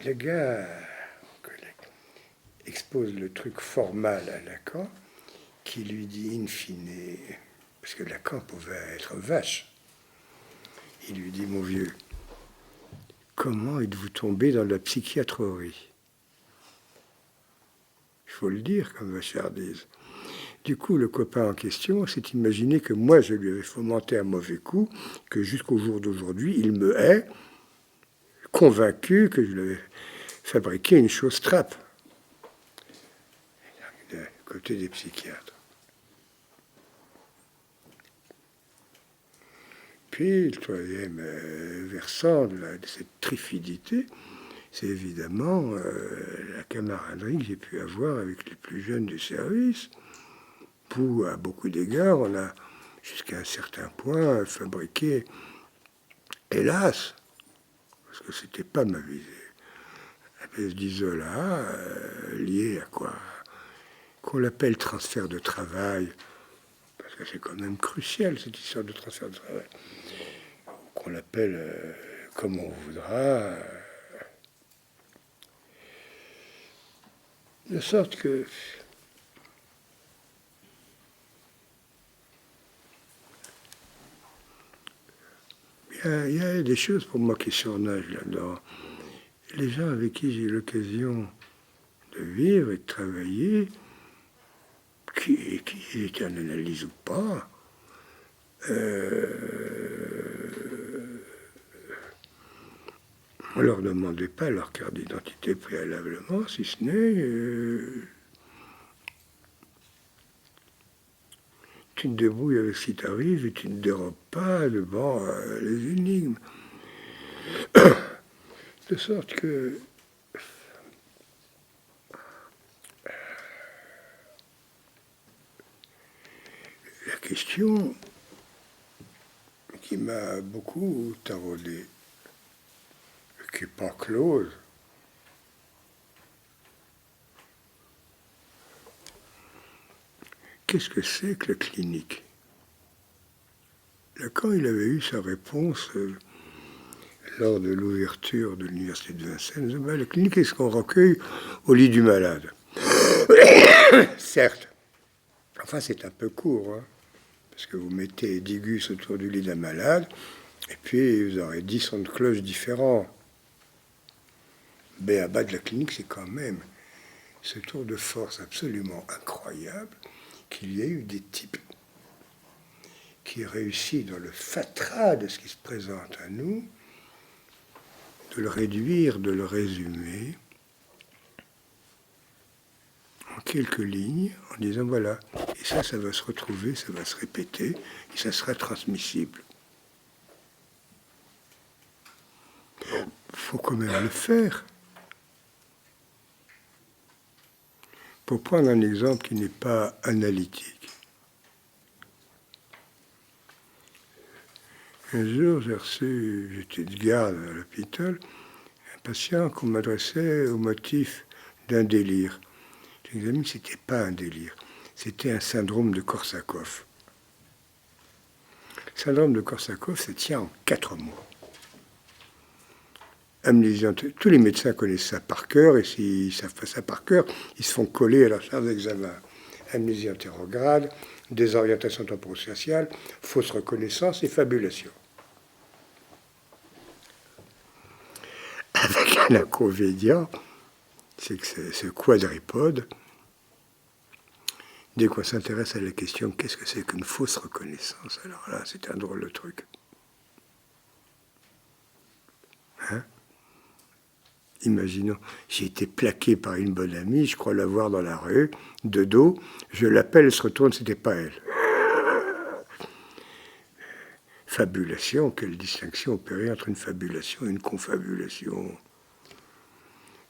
[SPEAKER 1] Le gars expose le truc formal à Lacan, qui lui dit in fine, parce que Lacan pouvait être vache. Il lui dit, mon vieux, comment êtes-vous tombé dans la psychiatrerie? Il faut le dire, comme vachardise. Du coup, le copain en question s'est imaginé que moi, je lui avais fomenté un mauvais coup, que jusqu'au jour d'aujourd'hui, il me hait, convaincu que je lui avais fabriqué une chose trappe. Du côté des psychiatres. Puis, le troisième versant de cette trifidité, c'est évidemment la camaraderie que j'ai pu avoir avec les plus jeunes du service, où, à beaucoup d'égards, on a, jusqu'à un certain point, fabriqué, hélas, parce que c'était pas ma visée, une espèce d'isolat lié à quoi? Qu'on l'appelle transfert de travail, parce que c'est quand même crucial cette histoire de transfert de travail, qu'on l'appelle comme on voudra, de sorte que il y a des choses pour moi qui surnagent là-dedans. Les gens avec qui j'ai eu l'occasion de vivre et de travailler, qui étaient en analyse ou pas, on ne leur demandait pas leur carte d'identité préalablement, si ce n'est tu te débrouilles avec ce qui t'arrive et tu ne dérobes pas devant les énigmes. De sorte que la question qui m'a beaucoup taraudé, qui n'est pas close, qu'est-ce que c'est que la clinique? Lacan, il avait eu sa réponse lors de l'ouverture de l'université de Vincennes. Ben, la clinique est ce qu'on recueille au lit du malade. Certes. Enfin, c'est un peu court, hein, parce que vous mettez 10 gus autour du lit d'un malade, et puis vous aurez 10 sons de cloche différents. Mais à bas de la clinique, c'est quand même ce tour de force absolument incroyable qu'il y ait eu des types qui réussissent dans le fatras de ce qui se présente à nous, de le réduire, de le résumer en quelques lignes, en disant voilà, et ça va se retrouver, ça va se répéter, et ça sera transmissible. Il faut quand même le faire. Pour prendre un exemple qui n'est pas analytique. Un jour, j'ai reçu, j'étais de garde à l'hôpital, un patient qu'on m'adressait au motif d'un délire. Les amis, ce n'était pas un délire, c'était un syndrome de Korsakoff. Le syndrome de Korsakoff, ça tient en 4 mots. Amnésie, tous les médecins connaissent ça par cœur, et s'ils ne savent pas ça par cœur, ils se font coller à leur charge d'examen. Amnésie antérograde, désorientation temporo-spatiale, fausse reconnaissance et fabulation. Avec un inconvénient, c'est que ce quadripode, dès qu'on s'intéresse à la question qu'est-ce que c'est qu'une fausse reconnaissance, alors là, c'est un drôle de truc. Hein? Imaginons, j'ai été plaqué par une bonne amie, je crois la voir dans la rue, de dos, je l'appelle, elle se retourne, c'était pas elle. Fabulation, quelle distinction opérer entre une fabulation et une confabulation.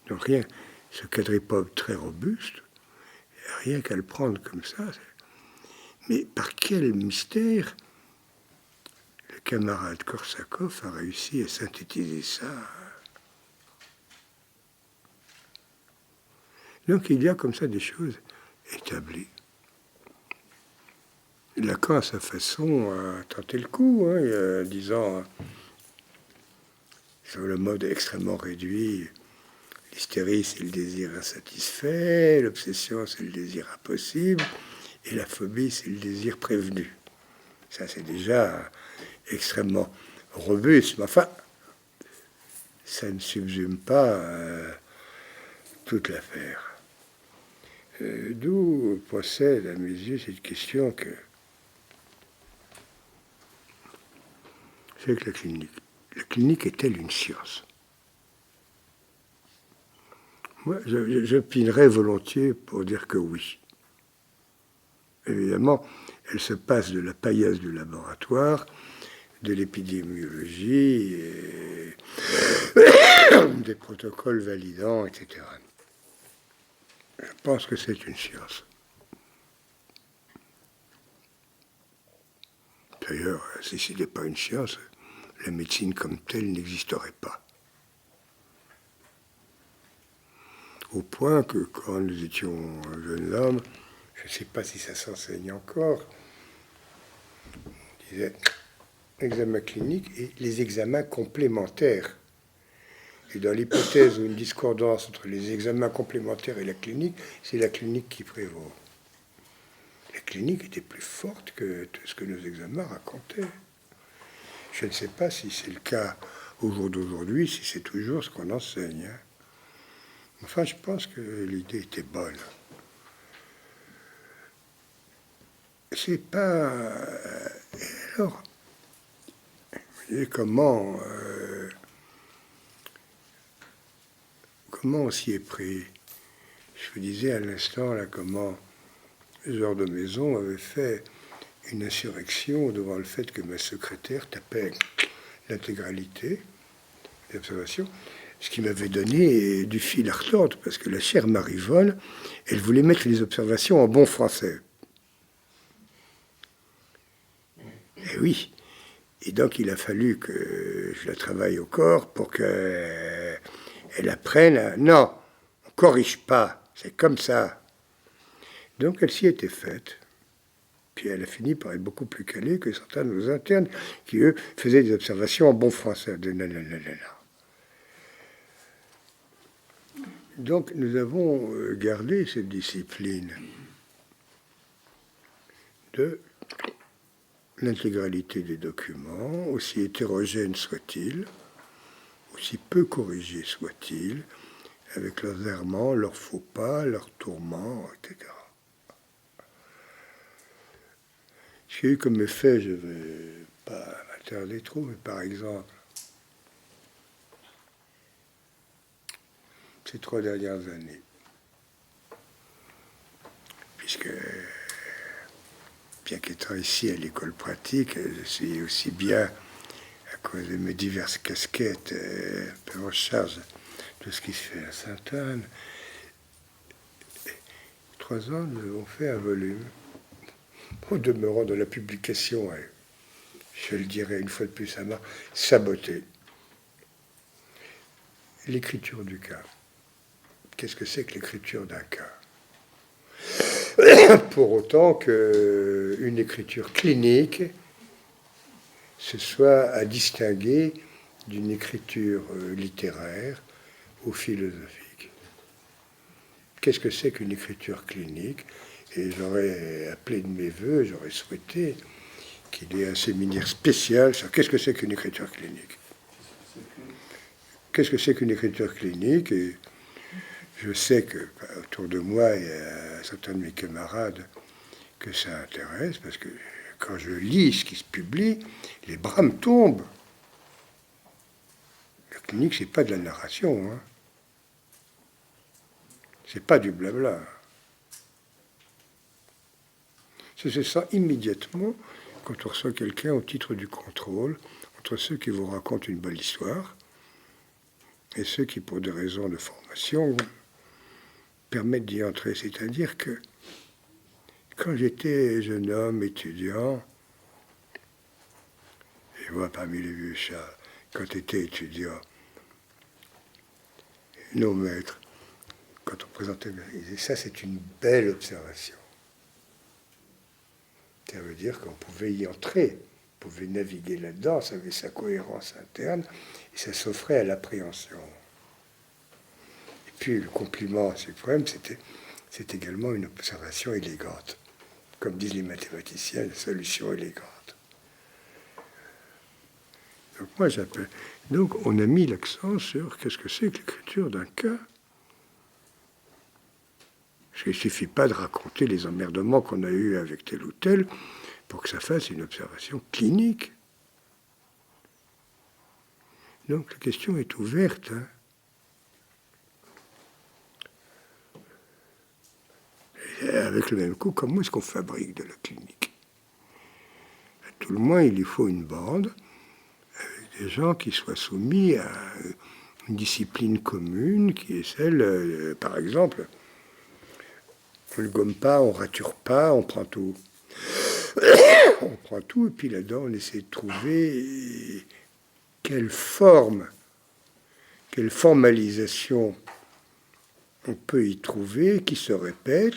[SPEAKER 1] Donc rien, ce quadripode très robuste, rien qu'à le prendre comme ça. Mais par quel mystère le camarade Korsakoff a réussi à synthétiser ça? Donc il y a comme ça des choses établies. Lacan, à sa façon, a tenté le coup, en disant, sur le mode extrêmement réduit, l'hystérie, c'est le désir insatisfait, l'obsession, c'est le désir impossible, et la phobie, c'est le désir prévenu. Ça, c'est déjà extrêmement robuste, mais enfin, ça ne subsume pas toute l'affaire. D'où possède, à mes yeux, cette question que c'est que la clinique est-elle une science? Moi, j'opinerais volontiers pour dire que oui. Évidemment, elle se passe de la paillasse du laboratoire, de l'épidémiologie, et des protocoles validants, etc. Je pense que c'est une science. D'ailleurs, si ce n'était pas une science, la médecine comme telle n'existerait pas. Au point que quand nous étions jeunes hommes, je ne sais pas si ça s'enseigne encore, on disait examen clinique et les examens complémentaires. Et dans l'hypothèse où une discordance entre les examens complémentaires et la clinique, c'est la clinique qui prévaut. La clinique était plus forte que tout ce que nos examens racontaient. Je ne sais pas si c'est le cas au jour d'aujourd'hui, si c'est toujours ce qu'on enseigne. Enfin, je pense que l'idée était bonne. C'est pas... Alors, vous voyez comment on s'y est pris. Je vous disais à l'instant là comment Georges de Maison avait fait une insurrection devant le fait que ma secrétaire tapait l'intégralité des observations, ce qui m'avait donné du fil à retordre, parce que la chère Marivonne, elle voulait mettre les observations en bon français. Et oui. Et donc il a fallu que je la travaille au corps pour qu'elle apprenne à... Non, on ne corrige pas, c'est comme ça. Donc elle s'y était faite. Puis elle a fini par être beaucoup plus calée que certains de nos internes qui, eux, faisaient des observations en bon français. Donc nous avons gardé cette discipline de l'intégralité des documents, aussi hétérogènes soient-ils, aussi peu corrigés soient-ils, avec leurs errements, leurs faux pas, leurs tourments, etc. Ce qu'il y a eu comme effet, je ne vais pas m'attarder trop, mais par exemple, ces 3 dernières années, puisque, bien qu'étant ici à l'école pratique, je suis aussi bien, à cause de mes diverses casquettes, un peu en charge de ce qui se fait à Sainte-Anne. 3 ans, nous avons fait un volume, au demeurant de la publication, je le dirai une fois de plus, ça m'a saboté. L'écriture du cas. qu'est-ce que c'est que l'écriture d'un cas? Pour autant qu'une écriture clinique, ce soit à distinguer d'une écriture littéraire ou philosophique. Qu'est-ce que c'est qu'une écriture clinique? Et j'aurais appelé de mes voeux, j'aurais souhaité qu'il y ait un séminaire spécial sur qu'est-ce que c'est qu'une écriture clinique. Qu'est-ce que c'est qu'une écriture clinique? Et je sais que autour de moi, il y a certains de mes camarades que ça intéresse, parce que quand je lis ce qui se publie, les bras me tombent. La clinique, c'est pas de la narration, hein. C'est pas du blabla. Ça se sent immédiatement quand on reçoit quelqu'un au titre du contrôle, entre ceux qui vous racontent une belle histoire et ceux qui, pour des raisons de formation, permettent d'y entrer. C'est-à-dire que quand j'étais jeune homme, étudiant, et moi parmi les vieux chats, quand j'étais étudiant, nos maîtres, quand on présentait, ils disaient ça c'est une belle observation. Ça veut dire qu'on pouvait y entrer, on pouvait naviguer là-dedans, ça avait sa cohérence interne, et ça s'offrait à l'appréhension. Et puis le compliment suprême, c'est également une observation élégante. Comme disent les mathématiciens, une solution élégante. Donc moi j'appelle. Donc on a mis l'accent sur qu'est-ce que c'est que l'écriture d'un cas. Parce qu'il ne suffit pas de raconter les emmerdements qu'on a eus avec tel ou tel pour que ça fasse une observation clinique. Donc la question est ouverte. Hein. Et avec le même coup, comment est-ce qu'on fabrique de la clinique? À tout le moins, il lui faut une bande avec des gens qui soient soumis à une discipline commune qui est celle, par exemple, on ne gomme pas, on ne rature pas, on prend tout. On prend tout, et puis là-dedans, on essaie de trouver quelle forme, quelle formalisation on peut y trouver qui se répète,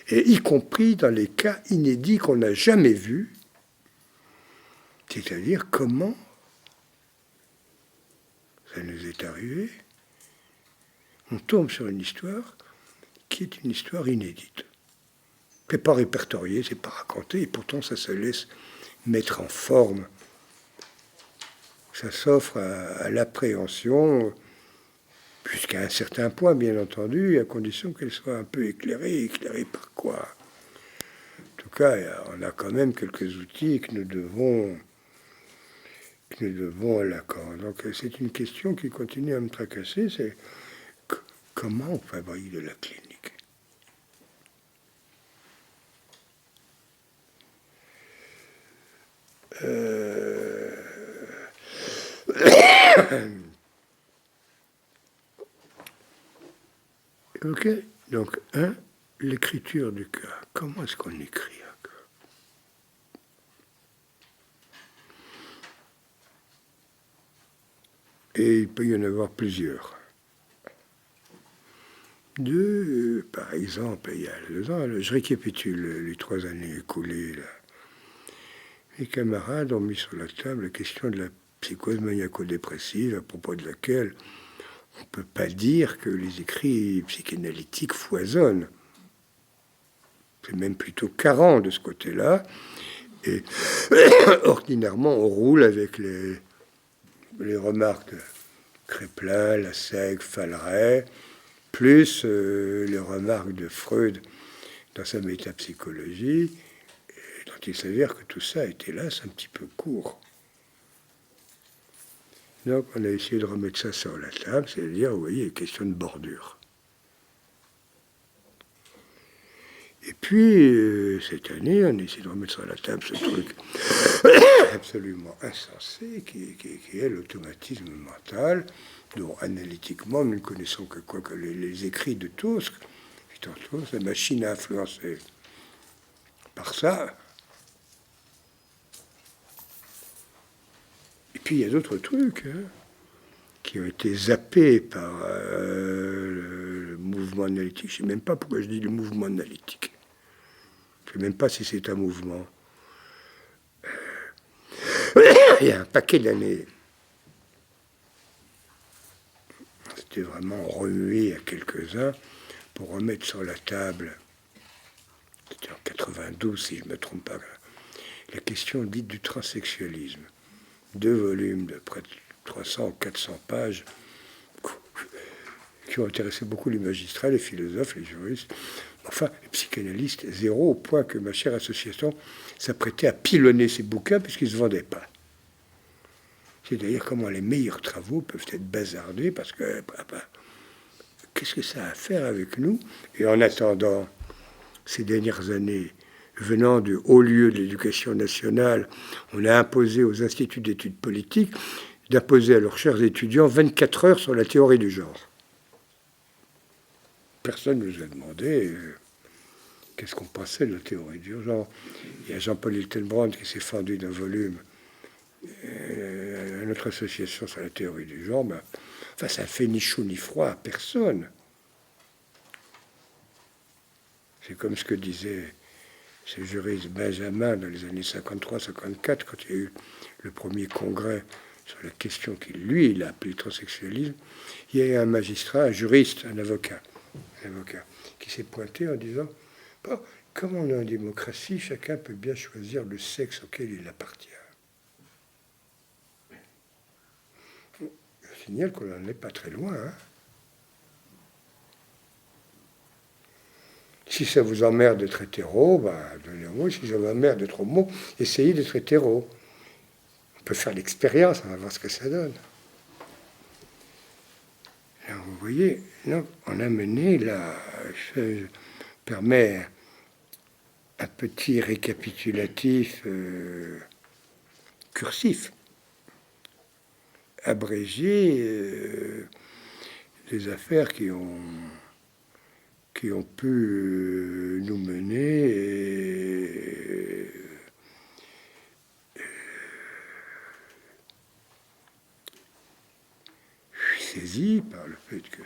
[SPEAKER 1] et y compris dans les cas inédits qu'on n'a jamais vus, c'est-à-dire comment ça nous est arrivé, on tombe sur une histoire qui est une histoire inédite. C'est pas répertorié, c'est pas raconté, et pourtant ça se laisse mettre en forme. Ça s'offre à l'appréhension, jusqu'à un certain point, bien entendu, à condition qu'elle soit un peu éclairée. Éclairée par quoi? En tout cas, on a quand même quelques outils que nous devons à Lacan. Donc c'est une question qui continue à me tracasser, c'est comment on fabrique de la clinique? Ok, donc, l'écriture du cas. Comment est-ce qu'on écrit un cas? Et il peut y en avoir plusieurs. Par exemple, il y a 2 ans, je récapitule les 3 années écoulées, là. Les camarades ont mis sur la table la question de la psychose maniaco-dépressive, à propos de laquelle on ne peut pas dire que les écrits psychanalytiques foisonnent. C'est même plutôt carent de ce côté-là. Et ordinairement, on roule avec les remarques de Créplin, Lasègue, Falleret, plus les remarques de Freud dans sa métapsychologie, dont il s'avère que tout ça est hélas un petit peu court. Donc on a essayé de remettre ça sur la table, c'est-à-dire, vous voyez, question de bordure. Et puis, cette année, on a essayé de remettre sur la table ce truc absolument insensé, qui est l'automatisme mental, dont analytiquement, nous ne connaissons que quoi que les écrits de Tosque, la machine à influencer par ça. Et puis il y a d'autres trucs qui ont été zappés par le mouvement analytique. Je ne sais même pas pourquoi je dis le mouvement analytique. Je ne sais même pas si c'est un mouvement. Il y a un paquet d'années, c'était vraiment remué à quelques-uns pour remettre sur la table, c'était en 92 si je ne me trompe pas, la question dite du transsexualisme. 2 volumes de près de 300 ou 400 pages qui ont intéressé beaucoup les magistrats, les philosophes, les juristes, enfin les psychanalystes, zéro, au point que ma chère association s'apprêtait à pilonner ces bouquins puisqu'ils ne se vendaient pas. C'est-à-dire comment les meilleurs travaux peuvent être bazardés parce que qu'est-ce que ça a à faire avec nous? Et en attendant, ces dernières années, venant du haut lieu de l'éducation nationale, on a imposé aux instituts d'études politiques d'imposer à leurs chers étudiants 24 heures sur la théorie du genre. Personne ne nous a demandé qu'est-ce qu'on pensait de la théorie du genre. Il y a Jean-Paul Hiltenbrand qui s'est fendu d'un volume à notre association sur la théorie du genre. Ben, enfin, ça fait ni chaud ni froid à personne. C'est comme ce que disait ce juriste Benjamin dans les années 53-54, quand il y a eu le premier congrès sur la question qu'il, lui, il a appelé le transsexualisme. Il y a eu un magistrat, un juriste, un avocat, qui s'est pointé en disant bon, comme on est en démocratie, chacun peut bien choisir le sexe auquel il appartient. Je signale qu'on n'en est pas très loin. Hein. Si ça vous emmerde d'être hétéro, ben, donnez-moi. Si ça vous emmerde d'être homo, essayez d'être hétéro. On peut faire l'expérience, on va voir ce que ça donne. Alors, vous voyez, donc, on a mené là, je permets un petit récapitulatif cursif, abrégé des affaires qui ont pu nous mener et je suis saisi par le fait que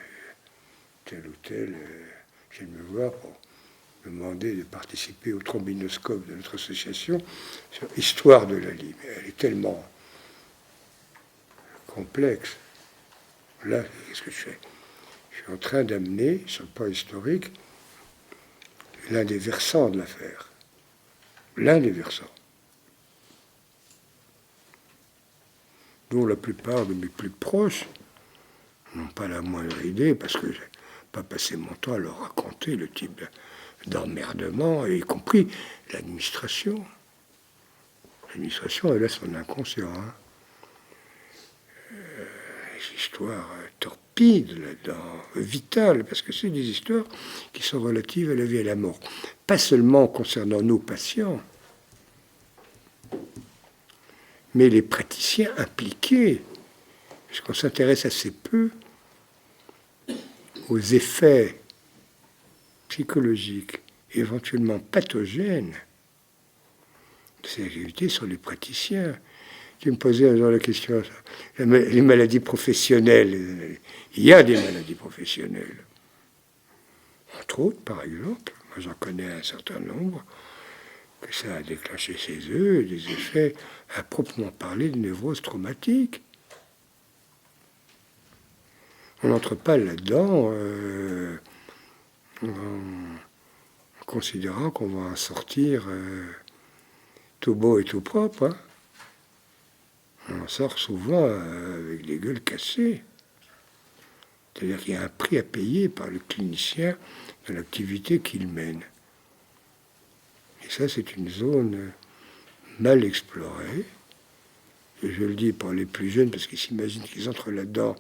[SPEAKER 1] tel ou tel vienne me voir pour me demander de participer au trombinoscope de notre association sur l'histoire de la Lime. Elle est tellement complexe. Là, qu'est-ce que je fais? Je suis en train d'amener, sur le plan historique, l'un des versants de l'affaire. L'un des versants. Dont la plupart de mes plus proches n'ont pas la moindre idée, parce que je n'ai pas passé mon temps à leur raconter le type d'emmerdement, y compris l'administration. L'administration, elle a son inconscient. Hein. Les histoires torpides là-dedans, vitales, parce que c'est des histoires qui sont relatives à la vie et à la mort. Pas seulement concernant nos patients, mais les praticiens impliqués, puisqu'on s'intéresse assez peu aux effets psychologiques, éventuellement pathogènes, de ces activités sur les praticiens. Tu me posais un jour la question, les maladies professionnelles. Il y a des maladies professionnelles. Entre autres, par exemple, moi j'en connais un certain nombre, que ça a déclenché chez eux des effets à proprement parler de névrose traumatique. On n'entre pas là-dedans en considérant qu'on va en sortir tout beau et tout propre. Hein. On en sort souvent avec des gueules cassées. C'est-à-dire qu'il y a un prix à payer par le clinicien de l'activité qu'il mène. Et ça, c'est une zone mal explorée. Et je le dis pour les plus jeunes, parce qu'ils s'imaginent qu'ils entrent là-dedans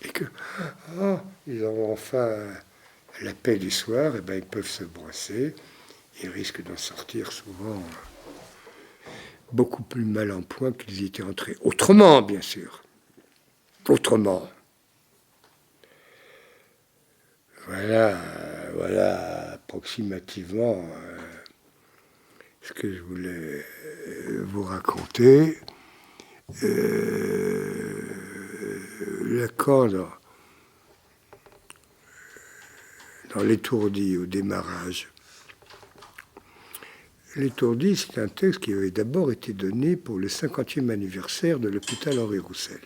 [SPEAKER 1] et que ils auront enfin la paix du soir, et ben ils peuvent se brosser. Ils risquent d'en sortir souvent beaucoup plus mal en point qu'ils y étaient entrés. Autrement, bien sûr. Autrement. Voilà approximativement ce que je voulais vous raconter. Lacan, dans l'étourdi, au démarrage. L'étourdi, c'est un texte qui avait d'abord été donné pour le 50e anniversaire de l'hôpital Henri Roussel.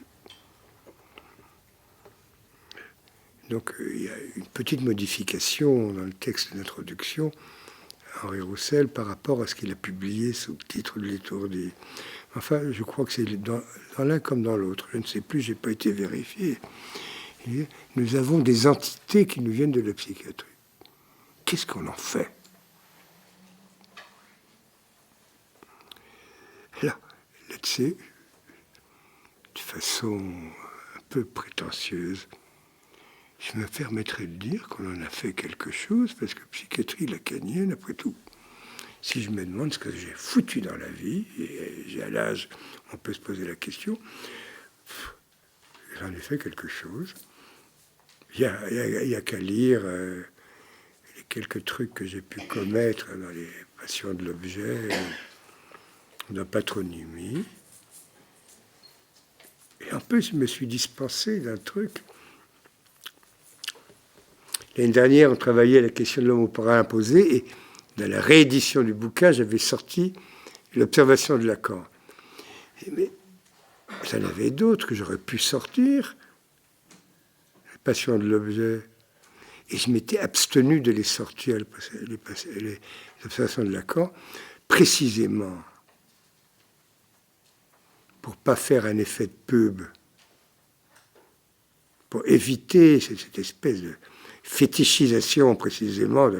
[SPEAKER 1] Donc il y a une petite modification dans le texte d'introduction, Henri Roussel, par rapport à ce qu'il a publié sous le titre de l'étourdi. Enfin, je crois que c'est dans l'un comme dans l'autre. Je ne sais plus, je n'ai pas été vérifié. Nous avons des entités qui nous viennent de la psychiatrie. Qu'est-ce qu'on en fait? Là-dessus, de façon un peu prétentieuse, je me permettrais de dire qu'on en a fait quelque chose, parce que psychiatrie lacanienne, après tout, si je me demande ce que j'ai foutu dans la vie, et j'ai à l'âge, on peut se poser la question, j'en ai fait quelque chose. Il y a qu'à lire les quelques trucs que j'ai pu commettre dans les passions de l'objet, dans Patronymie. Et en plus, je me suis dispensé d'un truc. L'année dernière, on travaillait à la question de l'homme au pouvoir imposé, et dans la réédition du bouquin, j'avais sorti l'observation de Lacan. Mais j'en avais d'autres que j'aurais pu sortir, la passion de l'objet, et je m'étais abstenu de les sortir, les observations de Lacan, précisément pour ne pas faire un effet de pub, pour éviter cette espèce de fétichisation précisément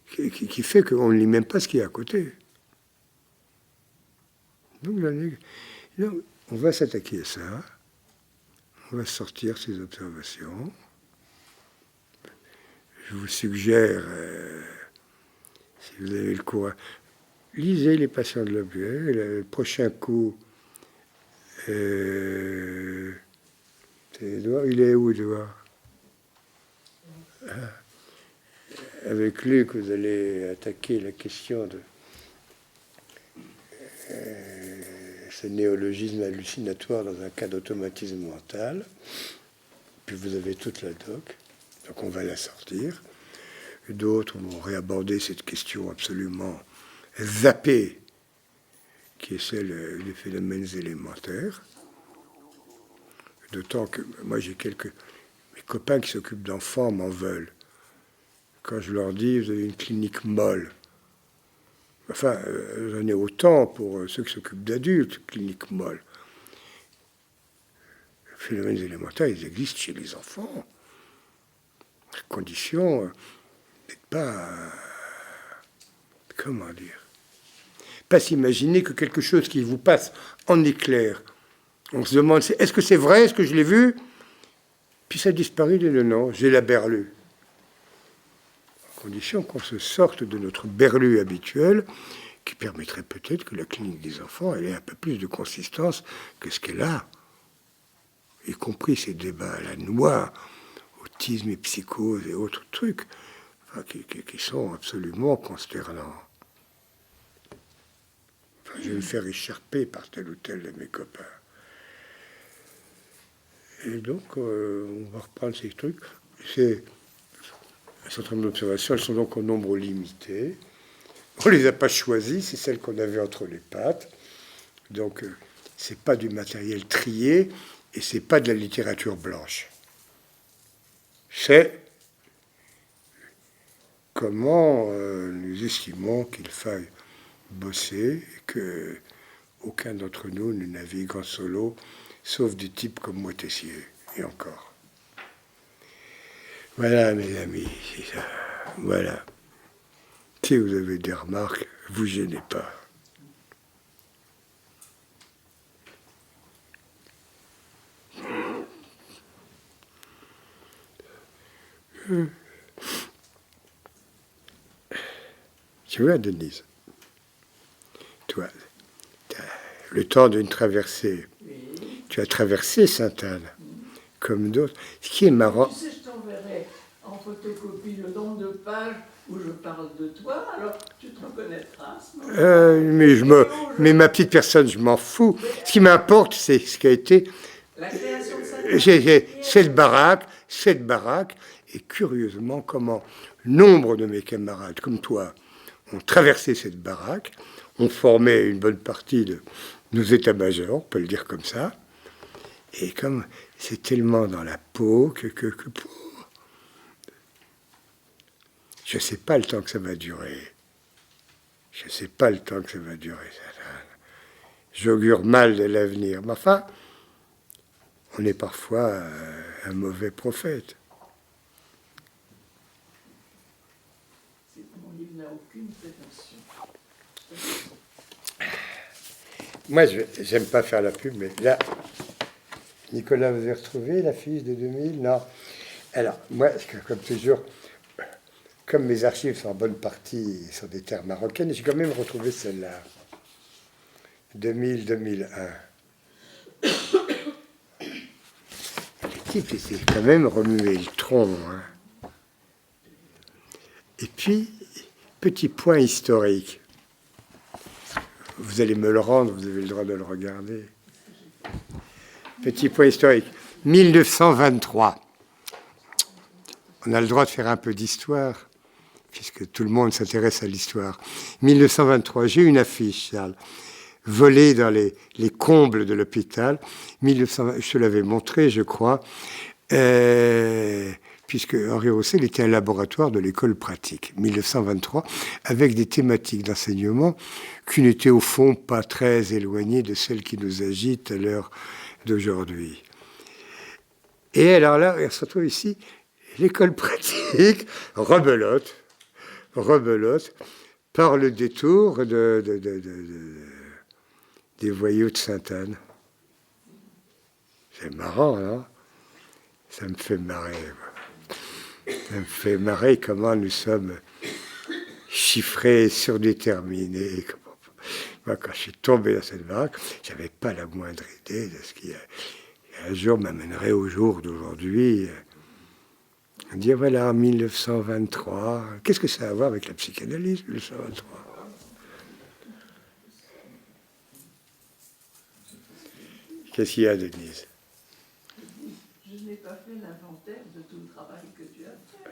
[SPEAKER 1] qui fait qu'on ne lit même pas ce qu'il y a à côté. Donc, on va s'attaquer à ça, on va sortir ces observations. Je vous suggère, si vous avez le courage, lisez Les Passions de l'objet. Le prochain coup, c'est Édouard. Il est où, Édouard? Avec Luc, vous allez attaquer la question de ce néologisme hallucinatoire dans un cas d'automatisme mental. Puis vous avez toute la doc, donc on va la sortir. D'autres vont réaborder cette question absolument zappée, qui est celle des phénomènes élémentaires. D'autant que moi, j'ai mes copains qui s'occupent d'enfants m'en veulent. Quand je leur dis, vous avez une clinique molle. Enfin, j'en ai autant pour ceux qui s'occupent d'adultes, clinique molle. Les phénomènes élémentaires, ils existent chez les enfants. À condition d'être pas... comment dire? Pas s'imaginer que quelque chose qui vous passe en éclair, on se demande, est-ce que c'est vrai, est-ce que je l'ai vu? Puis ça disparaît de non, j'ai la berlue. À condition qu'on se sorte de notre berlue habituelle, qui permettrait peut-être que la clinique des enfants ait un peu plus de consistance que ce qu'elle a, y compris ces débats à la noix, autisme et psychose et autres trucs, enfin, qui sont absolument consternants. Enfin, je vais me faire écharper par tel ou tel de mes copains. Et donc, on va reprendre ces trucs. C'est un certain nombre d'observations, elles sont donc au nombre limité. On ne les a pas choisies, c'est celles qu'on avait entre les pattes. Donc, c'est pas du matériel trié et c'est pas de la littérature blanche. C'est comment nous estimons qu'il faille bosser et que aucun d'entre nous ne navigue en solo, sauf des types comme moi Tessier, et encore. Voilà, mes amis, c'est ça. Voilà. Si vous avez des remarques, vous gênez pas. Tu vois, Denise, toi, le temps d'une traversée, tu as traversé Sainte-Anne, comme d'autres. Ce qui est marrant...
[SPEAKER 2] Tu sais, je t'enverrai en photocopie le nombre de pages où je parle de toi, alors tu te reconnaîtras.
[SPEAKER 1] Mais ma petite personne, je m'en fous. Ce qui m'importe, c'est ce qui a été...
[SPEAKER 2] La création de Sainte-Anne.
[SPEAKER 1] cette baraque, et curieusement, comment nombre de mes camarades, comme toi, ont traversé cette baraque, ont formé une bonne partie de nos états-majors, on peut le dire comme ça, et comme c'est tellement dans la peau que je ne sais pas le temps que ça va durer. Je ne sais pas le temps que ça va durer. J'augure mal de l'avenir. Mais enfin, on est parfois un mauvais prophète.
[SPEAKER 2] Mon livre n'a aucune prétention.
[SPEAKER 1] Moi, je n'aime pas faire la pub, mais là, Nicolas, vous avez retrouvé l'affiche de 2000 ? Non. Alors, moi, comme toujours, comme mes archives sont en bonne partie sur des terres marocaines, j'ai quand même retrouvé celle-là. 2000-2001. Le type s'est quand même remué le tronc. Hein. Et puis, petit point historique. Vous allez me le rendre, vous avez le droit de le regarder. Petit point historique. 1923. On a le droit de faire un peu d'histoire, puisque tout le monde s'intéresse à l'histoire. 1923, j'ai une affiche, Charles, volée dans les combles de l'hôpital. 1920, je te l'avais montré, je crois, puisque Henri Roussel était un laboratoire de l'école pratique. 1923, avec des thématiques d'enseignement qui n'étaient au fond pas très éloignées de celles qui nous agitent à l'heure d'aujourd'hui. Et alors là, on se retrouve ici, l'école pratique, rebelote, par le détour des voyous de Sainte-Anne. C'est marrant, hein ? Ça me fait marrer. Ça me fait marrer comment nous sommes chiffrés, surdéterminés. Moi, quand je suis tombé dans cette baraque, je n'avais pas la moindre idée de ce qui un jour m'amènerait au jour d'aujourd'hui. Dire voilà, 1923, qu'est-ce que ça a à voir avec la psychanalyse, 1923 ? Qu'est-ce qu'il y a, Denise ?
[SPEAKER 2] Je n'ai pas fait l'inventaire de tout le travail que tu as fait.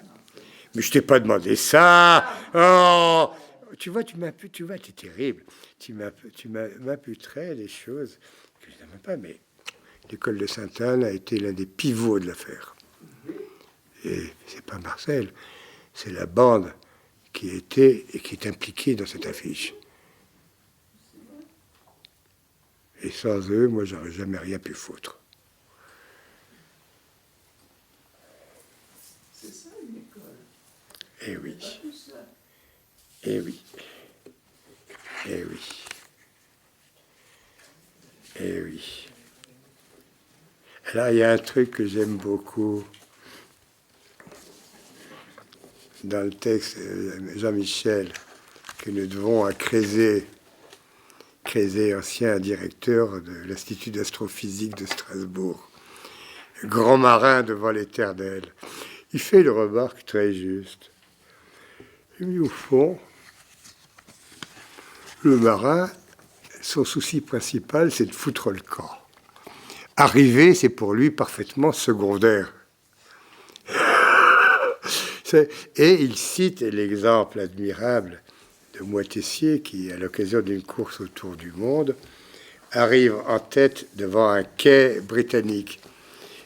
[SPEAKER 1] Mais je t'ai pas demandé ça. Oh, tu vois, t'es terrible. Tu m'imputrais des choses que je n'aime pas, mais l'école de Sainte-Anne a été l'un des pivots de l'affaire. Et c'est pas Marcel, c'est la bande qui était et qui est impliquée dans cette affiche. Et sans eux, moi, j'aurais jamais rien pu foutre.
[SPEAKER 2] C'est ça une école.
[SPEAKER 1] Eh oui.
[SPEAKER 2] Pas tout ça.
[SPEAKER 1] Eh oui. Eh oui. Eh oui. Là, il y a un truc que j'aime beaucoup dans le texte Jean-Michel que nous devons à Crézé, ancien directeur de l'Institut d'astrophysique de Strasbourg, grand marin devant l'éternel. Il fait une remarque très juste. Il dit, au fond, le marin, son souci principal, c'est de foutre le camp. Arriver, c'est pour lui parfaitement secondaire. Et il cite l'exemple admirable de Moitessier qui, à l'occasion d'une course autour du monde, arrive en tête devant un quai britannique.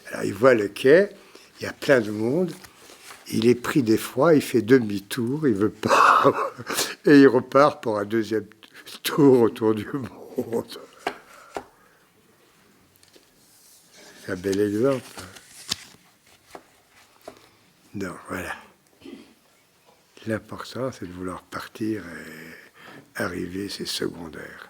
[SPEAKER 1] Alors il voit le quai, il y a plein de monde, il est pris d'effroi, il fait demi-tour, il veut pas, et il repart pour un deuxième tour autour du monde. C'est un bel exemple. Non, voilà. L'important, c'est de vouloir partir et arriver, c'est secondaire.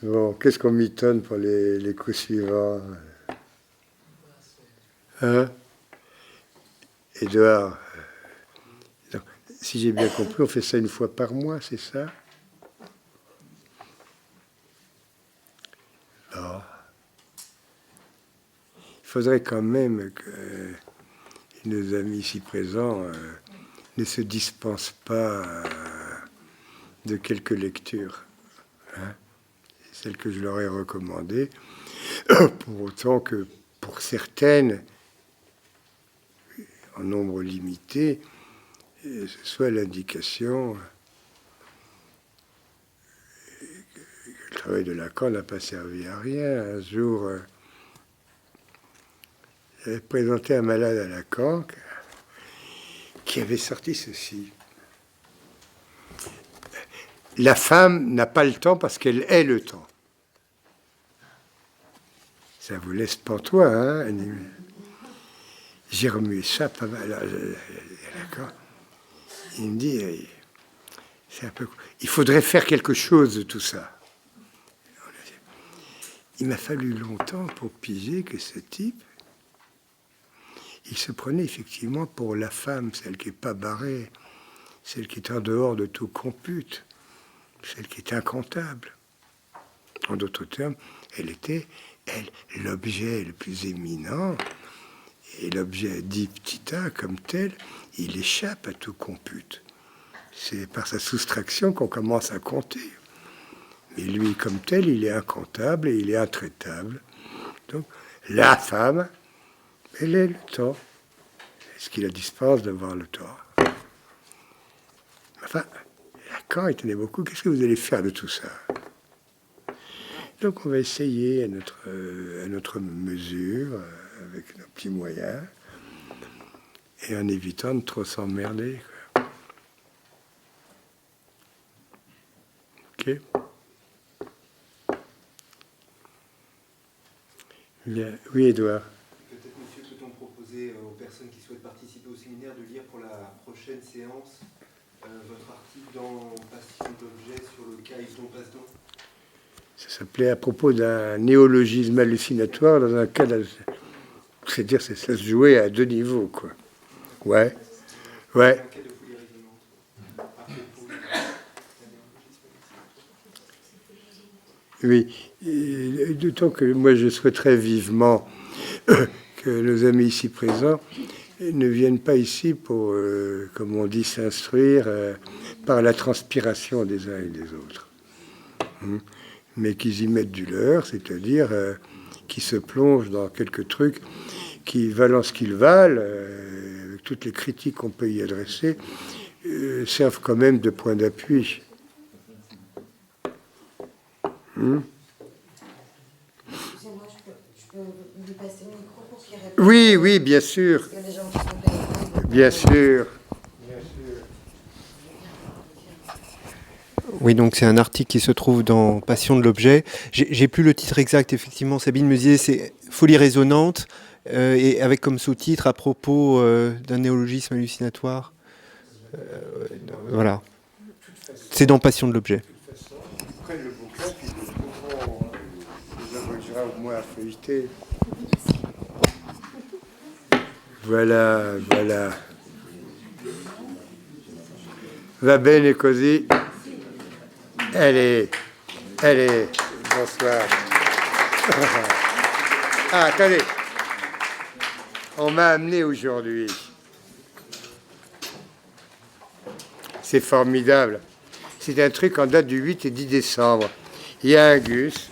[SPEAKER 1] Bon, qu'est-ce qu'on mitonne pour les coups suivants ? Hein ? Édouard, si j'ai bien compris, on fait ça une fois par mois, c'est ça ? Non. Il faudrait quand même que nos amis ici présents ne se dispense pas de quelques lectures. Hein, celles que je leur ai recommandées, pour autant que pour certaines, en nombre limité, ce soit l'indication que le travail de Lacan n'a pas servi à rien. Un jour, j'avais présenté un malade à Lacan qui avait sorti ceci. La femme n'a pas le temps parce qu'elle est le temps. Ça vous laisse pantois, hein? J'ai remué ça pas mal. D'accord. Il me dit, c'est un peu. Il faudrait faire quelque chose de tout ça. Il m'a fallu longtemps pour piger que ce type, il se prenait effectivement pour la femme, celle qui n'est pas barrée, celle qui est en dehors de tout compute, celle qui est incontable. En d'autres termes, elle était, elle, l'objet le plus éminent, et l'objet dit petit a comme tel, il échappe à tout compute. C'est par sa soustraction qu'on commence à compter. Mais lui, comme tel, il est incontable et il est intraitable. Donc, la femme, elle est le temps. Ce qui la dispense de voir le temps. Enfin, Lacan il tenait beaucoup. Qu'est-ce que vous allez faire de tout ça? Donc, on va essayer à notre mesure, avec nos petits moyens, et en évitant de trop s'emmerder. Ok? Bien. Oui, Édouard.
[SPEAKER 3] Peut-être, monsieur, peut-on proposer aux personnes qui souhaitent participer au séminaire de lire pour la prochaine séance votre article dans Passion d'objet sur le cas Yvon Pasdon?
[SPEAKER 1] Ça s'appelait à propos d'un néologisme hallucinatoire dans un cas, c'est-à-dire ça se jouait à deux niveaux, quoi. Ouais, ouais. Oui, d'autant que moi je souhaiterais vivement que nos amis ici présents ne viennent pas ici pour, comme on dit, s'instruire par la transpiration des uns et des autres, mais qu'ils y mettent du leur, c'est-à-dire qu'ils se plongent dans quelques trucs qui, valant ce qu'ils valent, avec toutes les critiques qu'on peut y adresser, servent quand même de point d'appui.
[SPEAKER 4] Excusez-moi, je peux lui passer le micro pour qu'il réponde.
[SPEAKER 1] Oui, oui, bien sûr.
[SPEAKER 4] Parce qu'il y a des gens qui sont payés.
[SPEAKER 1] Bien sûr.
[SPEAKER 3] Oui, donc c'est un article qui se trouve dans Passion de l'objet. J'ai plus le titre exact, effectivement. Sabine me disait c'est Folie résonante, et avec comme sous-titre à propos d'un néologisme hallucinatoire. Voilà. C'est dans Passion de l'objet.
[SPEAKER 1] Après le bouquin, puis nous obligera au moins à feuilleter. Voilà, voilà. Va bene così. Allez, bonsoir. Ah, attendez. On m'a amené aujourd'hui. C'est formidable. C'est un truc en date du 8 et 10 décembre. Il y a un Gus.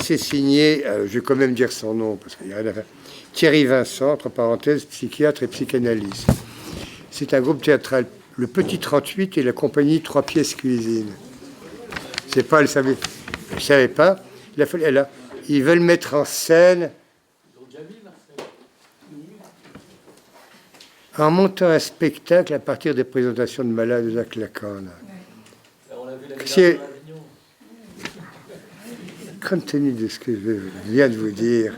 [SPEAKER 1] C'est signé, je vais quand même dire son nom, parce qu'il n'y a rien à faire. Thierry Vincent, entre parenthèses, psychiatre et psychanalyste. C'est un groupe théâtral, le Petit 38 et la compagnie 3 pièces cuisine. C'est pas, elle savait pas. Ils veulent mettre en scène, en montant un spectacle à partir des présentations de malades de Jacques Lacan. Compte tenu de ce que je viens de vous dire,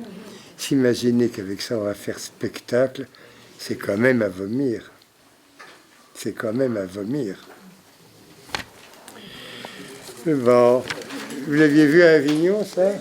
[SPEAKER 1] s'imaginer qu'avec ça on va faire spectacle, c'est quand même à vomir. C'est quand même à vomir. Bon, vous l'aviez vu à Avignon, ça